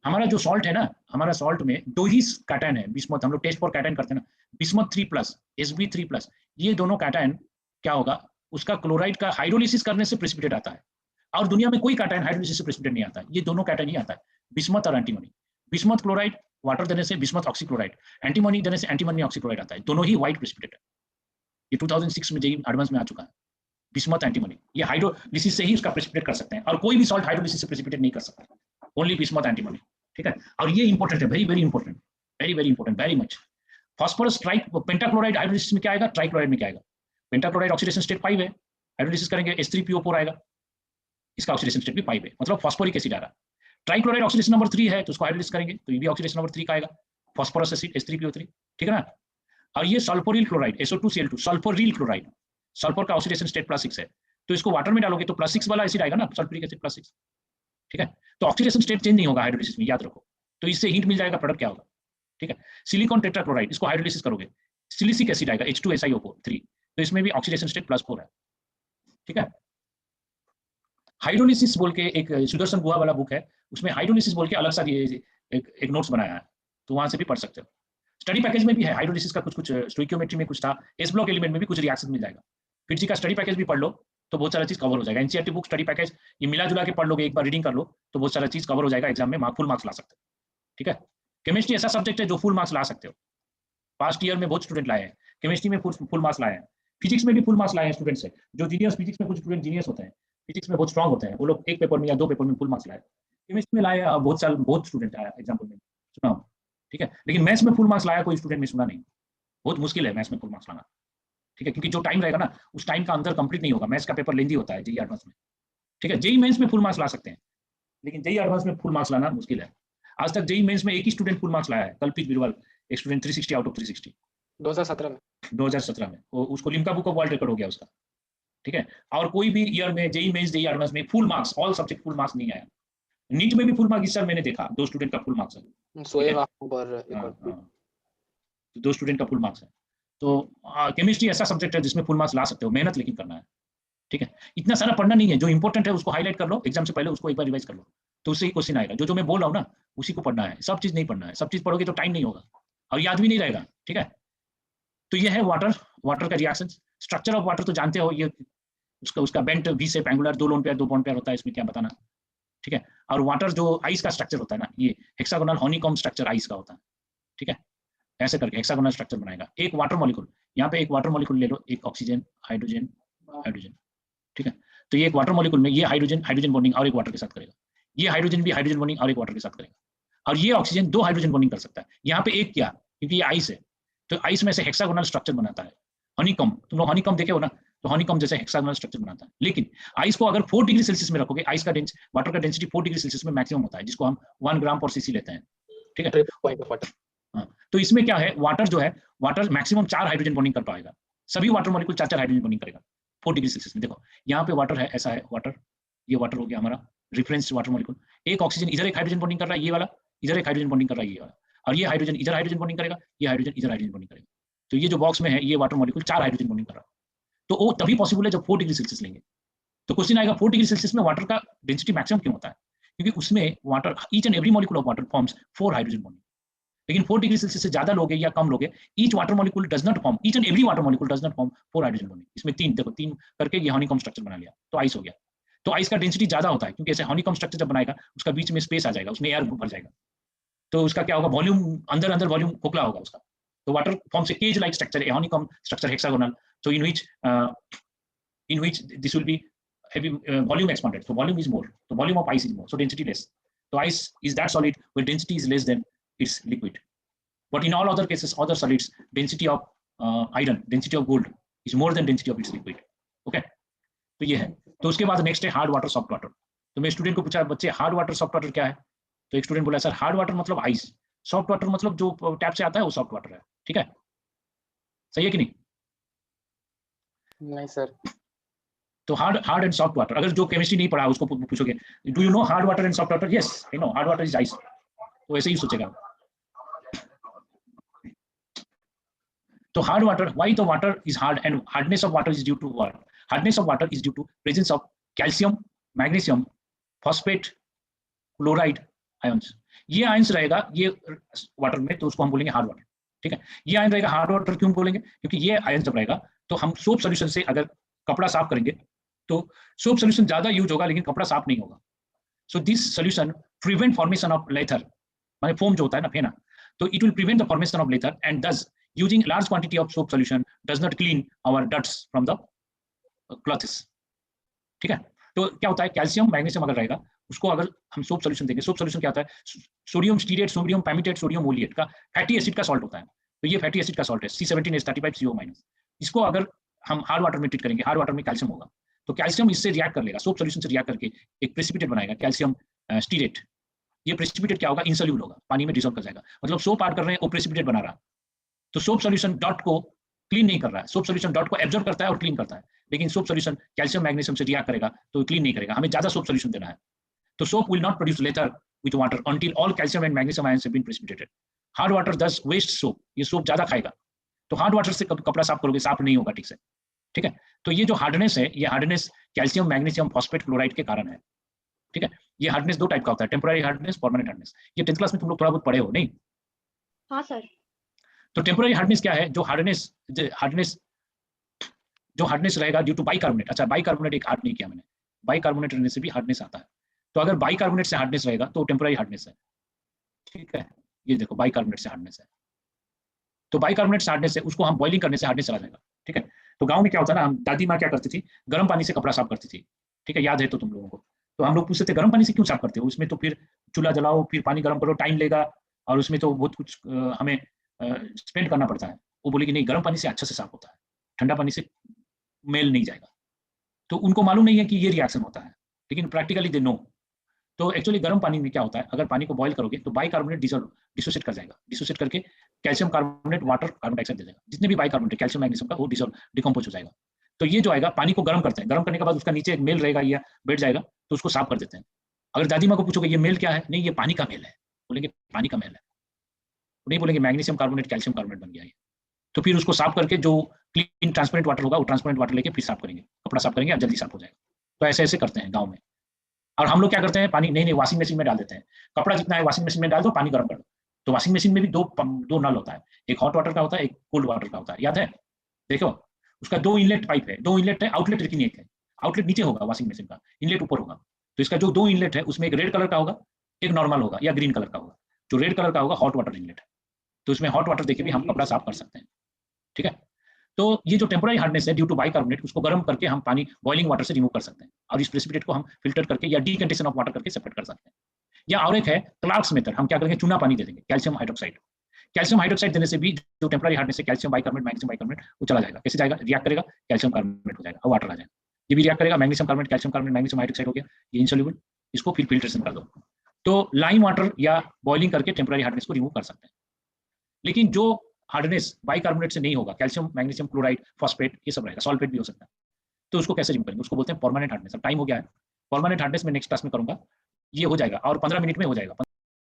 हमारा जो सॉल्ट है ना, हमारा सॉल्ट में 2 ही कैटायन है, बिस्मथ, हम लोग टेस्ट फॉर कैटायन करते हैं ना, बिस्मथ 3+, Sb3+, ये दोनों कैटायन क्या होगा, उसका क्लोराइड का हाइड्रोलिसिस करने से प्रेसिपिटेट आता है। और दुनिया में कोई कैटायन हाइड्रोलिसिस से प्रेसिपिटेट नहीं आता है, ये दोनों कैटायन ही आता है, बिस्मथ और एंटीमनी। बिस्मथ क्लोराइड वाटर देने से बिस्मथ ऑक्सीक्लोराइड, एंटीमनी देने से एंटीमनी ऑक्सीक्लोराइड आता है, दोनों ही व्हाइट प्रेसिपिटेट है। ये 2006 में जेईई एडवांस में आ चुका है, बिस्मथ एंटीमनी, ये हाइड्रोलिसिस से ही उसका प्रेसिपिटेट कर सकते हैं, और कोई भी सॉल्ट हाइड्रोलिसिस से प्रेसिपिटेट नहीं कर सकता, ओनली बिस्मथ एंटीमनी। ठीक है, और ये इंपॉर्टेंट है, very very important, very very important, very much. Phosphorus pentachloride hydrolysis में क्या आएगा, ट्राइक्लोराइड में क्या आएगा, पेंटाक्लोराइड ऑक्सीडेशन स्टेट 5 है, हाइड्रोलिसिस करेंगे H3PO4 आएगा, इसका ऑक्सीडेशन स्टेट भी 5 है, मतलब फास्फोरिक एसिड आ रहा है। ट्राइक्लोराइड ऑक्सीडेशन नंबर 3 है तो उसको हाइड्रोलिसिस करेंगे तो ये भी ऑक्सीडेशन नंबर 3 का आएगा, फास्फोरस एसिड H3PO3। ठीक है ना, और ये सल्फोरिल क्लोराइड SO2Cl2, सल्फोरिल क्लोराइड, सल्फर का ऑक्सीडेशन स्टेट +6 है, तो इसको वाटर में डालोगे तो +6 वाला एसिड आएगा ना, सल्फ्यूरिक एसिड +6। ठीक है, तो ऑक्सीडेशन स्टेट चेंज नहीं होगा हाइड्रोलिसिस में, याद रखो, तो इससे हिंट मिल जाएगा प्रोडक्ट क्या होगा। ठीक है, सिलिकॉन टेट्राक्लोराइड, इसको हाइड्रोलिसिस करोगे सिलिसिक एसिड आएगा H2SiO4, तो इसमें भी ऑक्सीडेशन स्टेट +4 है। ठीक है, हाइड्रोलिसिस बोल के एक सुदर्शन गुहा वाला बुक है, उसमें हाइड्रोलिसिस बोल के अलग सा एक नोट्स बनाया है, तो वहां से भी पढ़ सकते हो। स्टडी पैकेज में भी है हाइड्रोलिसिस का, कुछ स्टोइकियोमेट्री में कुछ था, एस ब्लॉक एलिमेंट में भी कुछ रिएक्शन मिल जाएगा। फिर जी का स्टडी पैकेज भी पढ़ लो तो बहुत सारा चीज कवर हो जाएगा, एनसीईआरटी बुक स्टडी पैकेज ये मिला जुला के पढ़ लोगे, एक बार रीडिंग कर लो तो बहुत सारा चीज कवर हो जाएगा, एग्जाम में फुल मार्क्स ला सकते हो। ठीक है, केमिस्ट्री ऐसा सब्जेक्ट है जो फुल मार्क्स ला सकते हो, पास्ट ईयर में बहुत स्टूडेंट लाए हैं, केमिस्ट्री में फुल मार्क्स लाए हैं, फिजिक्स में भी फुल मार्क्स लाए हैं स्टूडेंट्स से, जो जीनियस फिजिक्स में कुछ स्टूडेंट जीनियस होते हैं, फिजिक्स में बहुत स्ट्रॉन्ग होते हैं, वो लोग एक पेपर में या 2 पेपर में फुल मार्क्स लाए, केमिस्ट्री में लाए बहुत स्टूडेंट आया एग्जाम्पल में सुना। ठीक है, लेकिन मैथ्स में फुल मार्क्स लाया कोई स्टूडेंट में सुना नहीं, बहुत मुश्किल है मैथ्स में फुल मार्क्स लाना। ठीक है, क्योंकि जो टाइम रहेगा ना उस टाइम का अंदर कंप्लीट नहीं होगा, मैथ्स का पेपर लेंदी होता है जेईई एडवांस में। ठीक है, जेईई मेंस में फुल मार्क्स ला सकते हैं, लेकिन जेईई एडवांस में फुल मार्क्स लाना मुश्किल है। आज तक जेईई मेंस में एक ही स्टूडेंट फुल मार्क्स लाया है, कल्पित बिरवाल, एक स्टूडेंट 360 आउट ऑफ 360 2017 में, उसको Limca book of world record हो गया उसका। ठीक है, और कोई भी ईयर में जेईई मेंस जेईई एडवांस में full marks all subject full marks नहीं आया, नीट में भी फुल मार्क्स इस साल मैंने देखा 2 स्टूडेंट का फुल मार्क्स है। सोएगा पर एक हाँ, और हाँ। 2 स्टूडेंट का फुल मार्क्स है। तो केमिस्ट्री ऐसा सब्जेक्ट है जिसमें फुल मार्क्स ला सकते हो, मेहनत लेकिन करना है, ठीक है। इतना सारा पढ़ना नहीं है, जो इंपॉर्टेंट है उसको हाईलाइट कर लो, एग्जाम से पहले उसको एक बार रिवाइज कर लो, तो उससे ही क्वेश्चन आएगा। जो मैं बोल रहा हूँ ना उसी को पढ़ना है, सब चीज नहीं पढ़ना है। सब चीज पढ़ोगे तो टाइम नहीं होगा और याद भी नहीं रहेगा, ठीक है। तो ये है वाटर का रिएक्शन। स्ट्रक्चर ऑफ वाटर तो जानते हो, ये उसका bent V shape, angular, 2 lone pair 2 bond pair होता है, इसमें क्या बताना, ठीक है। और वाटर जो आइस का स्ट्रक्चर होता है ना, ये हेक्सागोनल हनीकॉम्ब स्ट्रक्चर आइस का होता है, ठीक है। ऐसे करके हेक्सागोनल स्ट्रक्चर बनाएगा। एक वाटर मॉलिक्यूल, यहाँ पे एक वाटर मॉलिक्यूल ले लो, एक ऑक्सीजन, हाइड्रोजन, हाइड्रोजन, ठीक है। तो ये एक वाटर मॉलिक्यूल में ये हाइड्रोजन बॉन्डिंग और एक वाटर के साथ करेगा, ये हाइड्रोजन भी हाइड्रोजन बॉन्डिंग और एक वाटर के साथ करेगा, और ये ऑक्सीजन 2 हाइड्रोजन बॉन्डिंग कर सकता है। यहाँ पे एक क्या, क्योंकि ये आइस है, तो आइस में से हेक्सागोनल स्ट्रक्चर बनाता है। हनीकॉम्ब, तुम लोग हनीकॉम्ब देखे हो ना, तो हनीकॉम्ब जैसे हेक्सागोनल स्ट्रक्चर बनाता है। लेकिन आइस को अगर 4 डिग्री सेल्सियस में रखोगे, आइस का वाटर का डेंसिटी 4 डिग्री सेल्सियस में मैक्सिमम होता है, जिसको हम 1 ग्राम पर सीसी लेते हैं, ठीक है। Point of water. हाँ, तो इसमें क्या है, वाटर जो है, वाटर मैक्सिमम 4 हाइड्रोजन बॉन्डिंग कर पाएगा। सभी वाटर मॉलिक्यूल 4 हाइड्रोजन बॉन्डिंग करेगा 4 डिग्री सेल्सियस में। देखो यहाँ पे वाटर है, ऐसा है वाटर, ये वाटर हो गया हमारा रेफरेंस वाटर मॉलिक्यूल। एक ऑक्सीजन इधर एक हाइड्रोजन बॉन्डिंग कर रहा है, ये वाला इधर एक हाइड्रोजन बॉन्डिंग कर रहा है, ये वाला, और ये हाइड्रोजन इधर हाइड्रोजन बॉन्डिंग करेगा, ये हाइड्रोजन इधर हाइड्रोजन बॉन्डिंग करेगा। तो ये जो बॉक्स में है, ये वाटर मॉलिक्यूल 4 हाइड्रोजन बॉन्डिंग कर रहा है। तो वो तभी पॉसिबल है जब 4 डिग्री सेल्सियस लेंगे। तो क्वेश्चन आएगा 4 डिग्री सेल्सियस में वाटर का डेंसिटी मैक्सिमम क्यों होता है? क्योंकि उसमें water, each and every molecule of water forms 4 hydrogen bonding. लेकिन 4 डिग्री सेल्सियस से ज्यादा लोगे या कम लोगे, each water molecule does not form, each and every water molecule does not form 4 hydrogen bonding. इसमें 3, देखो 3 करके ये हनीकॉम्ब स्ट्रक्चर बना लिया, तो आइस हो गया। तो आइस का डेंसिटी ज्यादा होता है, क्योंकि ऐसे हनीकॉम्ब स्ट्रक्चर जब बनाएगा, उसका बीच में स्पेस आ जाएगा, उसमें एयर भर जाएगा, तो उसका क्या होगा, वॉल्यूम अंदर अंदर वॉल्यूम खोखला होगा उसका। तो water forms a cage like structure, a honeycomb structure hexagonal, so in which this will be heavy volume expanded, so volume is more, so volume of ice is more, so density less. So ice is that solid where density is less than its liquid. But in all other cases, other solids, density of iron, density of gold is more than density of its liquid. Okay, तो ये है। तो उसके बाद next है hard water soft water. तो मैं student को पूछा, बच्चे हार्ड वाटर सॉफ्ट वाटर क्या है? तो एक स्टूडेंट बोला सर हार्ड वाटर मतलब आइस, सॉफ्ट वाटर मतलब जो टैप से आता है वो सॉफ्ट वाटर है, ठीक है, सही है कि नहीं? नहीं सर। तो हार्ड एंड सॉफ्ट वाटर, अगर जो केमिस्ट्री नहीं पढ़ा उसको पूछोगे do you know hard water and soft water, yes I know hard water is ice, तो ऐसे ही सोचेगा। तो hard water, why the water is hard and hardness of water is due to what? Hardness of water is due to presence of calcium, magnesium, phosphate, chloride ions. ये ions रहेगा ये water में, तो उसको हम बोलेंगे हार्ड वाटर, ठीक है। ये आयन रहेगा हार्ड वाटर, क्यों बोलेंगे? क्योंकि ये आयन जब रहेगा तो हम सोप सोल्यूशन से अगर कपड़ा साफ करेंगे तो सोप सोल्यूशन ज्यादा यूज होगा लेकिन कपड़ा साफ नहीं होगा। So this solution prevent formation of lather, माने फोम जो होता है ना, फेना, तो it will prevent the formation of lather and thus using large quantity of soap solution does not clean our dusts from the clothes, ठीक है। तो क्या होता है, कैल्शियम मैग्नीशियम अगर रहेगा उसको अगर हम सोप सोल्यूशन देंगे, सोप सोल्यूशन क्या होता है, सोडियम स्टीरेट, सोडियम पैमिटेट, सोडियम ओलिएट का फैटी एसिड का सॉल्ट होता है। तो ये फैटी एसिड का सॉल्ट है C17H35CO-। इसको अगर हम हार्ड वाटर में ट्रीट करेंगे, हार्ड वाटर में कैल्शियम होगा, तो कैल्शियम इससे रिएक्ट कर लेगा, सोप सोल्यूशन से रिएक्ट करके एक प्रेसिपिटेट बनाएगा कैल्शियम स्टीरेट। ये प्रेसिपिटेट क्या होगा, इनसोल्यूबल होगा, पानी में डिसॉल्व कर जाएगा। मतलब सोप ऐड कर रहे हैं, वो प्रेसिपिटेट बना रहा है, तो सोप सोल्यूशन डॉट को क्लीन नहीं कर रहा है, सोप सोल्यूशन डॉट को एब्जॉर्ब करता है और क्लीन करता है, लेकिन सोप सोल्यूशन कैल्शियम मैग्नीशियम से रिएक्ट करेगा तो क्लीन नहीं करेगा, हमें ज्यादा सोप सोल्यूशन देना है। तो soap will not produce लेथर with water until all calcium and magnesium ions have been precipitated. Hard water thus wastes soap, ये सोप ज्यादा खाएगा, तो हार्ड वाटर से कपड़ा साफ करोगे साफ नहीं होगा ठीक से, ठीक है। तो ये जो हार्डनेस है, ये hardness calcium, magnesium, phosphate, chloride के कारण है, ठीक है। ये हार्डनेस 2 टाइप का होता है, टेम्पररी हार्डनेस, परमानेंट हार्डनेस। ये 10th क्लास में तुम लोग थोड़ा बहुत पढ़े हो नहीं? हाँ सर। तो टेम्पररी हार्डनेस क्या है, जो हार्डनेस रहेगा ड्यू टू बाइकार्बोनेट। अच्छा, बाइकार्बोनेट एक हार्ड नहीं किया मैंने, बाइकार्बोनेट रहने से भी हार्डनेस आता है। तो अगर बाइकार्बोनेट से हार्डनेस रहेगा तो टेम्पररी हार्डनेस है, ठीक है। ये देखो बाइकार्बोनेट से हार्डनेस है, तो बाइकार्बोनेट से हार्डनेस है, उसको हम बॉइलिंग करने से हार्डनेस चला जाएगा, ठीक है। तो गांव में क्या होता है ना, हम दादी माँ क्या करती थी, गर्म पानी से कपड़ा साफ करती थी, ठीक है, याद है तो तुम लोगों को। तो हम लोग पूछते थे गर्म पानी से क्यों साफ करते हो, उसमें तो फिर चूल्हा जलाओ, फिर पानी गर्म करो, टाइम लेगा, और उसमें तो बहुत कुछ हमें स्पेंड करना पड़ता है। वो बोले कि नहीं, गर्म पानी से अच्छा से साफ होता है, ठंडा पानी से मेल नहीं जाएगा। तो उनको मालूम नहीं है कि ये रिएक्शन होता है, लेकिन प्रैक्टिकली दे नो। तो एक्चुअली गर्म पानी में क्या होता है, अगर पानी को बॉईल करोगे तो बाइकार्बोनेट डिसोसिएट कर जाएगा, डिसोसिएट करके calcium carbonate, water, carbon dioxide दे देगा, जितने भी बाइकार्बोनेट कैल्शियम मैग्नीशियम का वो डिकम्पोज हो जाएगा। तो ये जो आएगा, पानी को गर्म करते हैं, गर्म करने के बाद उसका नीचे एक मेल रहेगा या बैठ जाएगा, तो उसको साफ कर देते हैं। अगर दादी माँ को पूछोगे ये मेल क्या है, नहीं ये पानी का मेल है, बोलेंगे पानी का मेल है, नहीं बोलेंगे मैग्नीशियम कार्बोनेट कैल्शियम कार्बोनेट बन गया ये। तो फिर उसको साफ करके जो क्लीन ट्रांसपेरेंट वाटर होगा वो ट्रांसपेरेंट वाटर लेके फिर साफ करेंगे, कपड़ा साफ करेंगे और जल्दी साफ हो जाएगा। तो ऐसे ऐसे करते हैं गाँव में। और हम लोग क्या करते हैं, पानी नहीं वाशिंग मशीन में डाल देते हैं, कपड़ा जितना है वाशिंग मशीन में डाल दो, पानी गर्म कर दो। तो वाशिंग मशीन में भी दो नल होता है, एक हॉट वाटर का होता है, एक कोल्ड वाटर का होता है, याद है? देखो उसका 2 इनलेट पाइप है, 2 इनलेट है, आउटलेट लेकिन एक है, आउटलेट नीचे होगा वाशिंग मशीन का, इनलेट ऊपर होगा। तो इसका जो 2 इनलेट है उसमें एक रेड कलर का होगा, एक नॉर्मल होगा या ग्रीन कलर का होगा। जो रेड कलर का होगा हॉट वाटर इनलेट है, तो इसमें हॉट वाटर देके भी हम कपड़ा साफ कर सकते हैं, ठीक है। तो ये जो टेम्पोररी हार्डनेस है ड्यू टू बाइकार्बोनेट, उसको गर्म करके हम पानी बॉइलिंग वाटर से रिमूव कर सकते हैं और इस प्रेसिपिटेट को हम फिल्टर करके या डीकंडेंसेशन ऑफ वाटर करके सेपरेट कर सकते हैं। या और एक है क्लार्क्स मेथड, हम क्या करेंगे, चूना पानी दे देंगे, कैल्शियम हाइड्रोक्साइड। कैल्शियम हाइड्रोक्साइड देने से भी जो टेम्पोररी हार्डनेस है कैल्शियम बाइकार्बोनेट मैग्नीशियम बाइकार्बोनेट वो चला जाएगा। कैसे जाएगा, रिएक्ट करेगा, कैल्शियम कार्बोनेट हो जाएगा और वाटर आ जाएगा। ये भी रिएक्ट करेगा, magnesium carbonate calcium carbonate magnesium hydroxide हो गया, ये इनसोल्यूबल, इसको फिर फिल्ट्रेशन कर दो। तो लाइम वाटर या बॉइलिंग करके टेम्पोररी हार्डनेस को रिमूव कर सकते हैं। लेकिन जो हार्डनेस बाइकार्बोनेट से नहीं होगा, कैल्शियम मैग्नीशियम क्लोराइड फॉस्फेट ये सब रहेगा, सॉल्फेट भी हो सकता है, तो उसको कैसे रिमूव करेंगे, उसको बोलते हैं परमानेंट हार्डनेस। अब टाइम हो गया है, परमानेंट हार्डनेस में नेक्स्ट क्लास में करूंगा, ये हो जाएगा और 15 मिनट में हो जाएगा।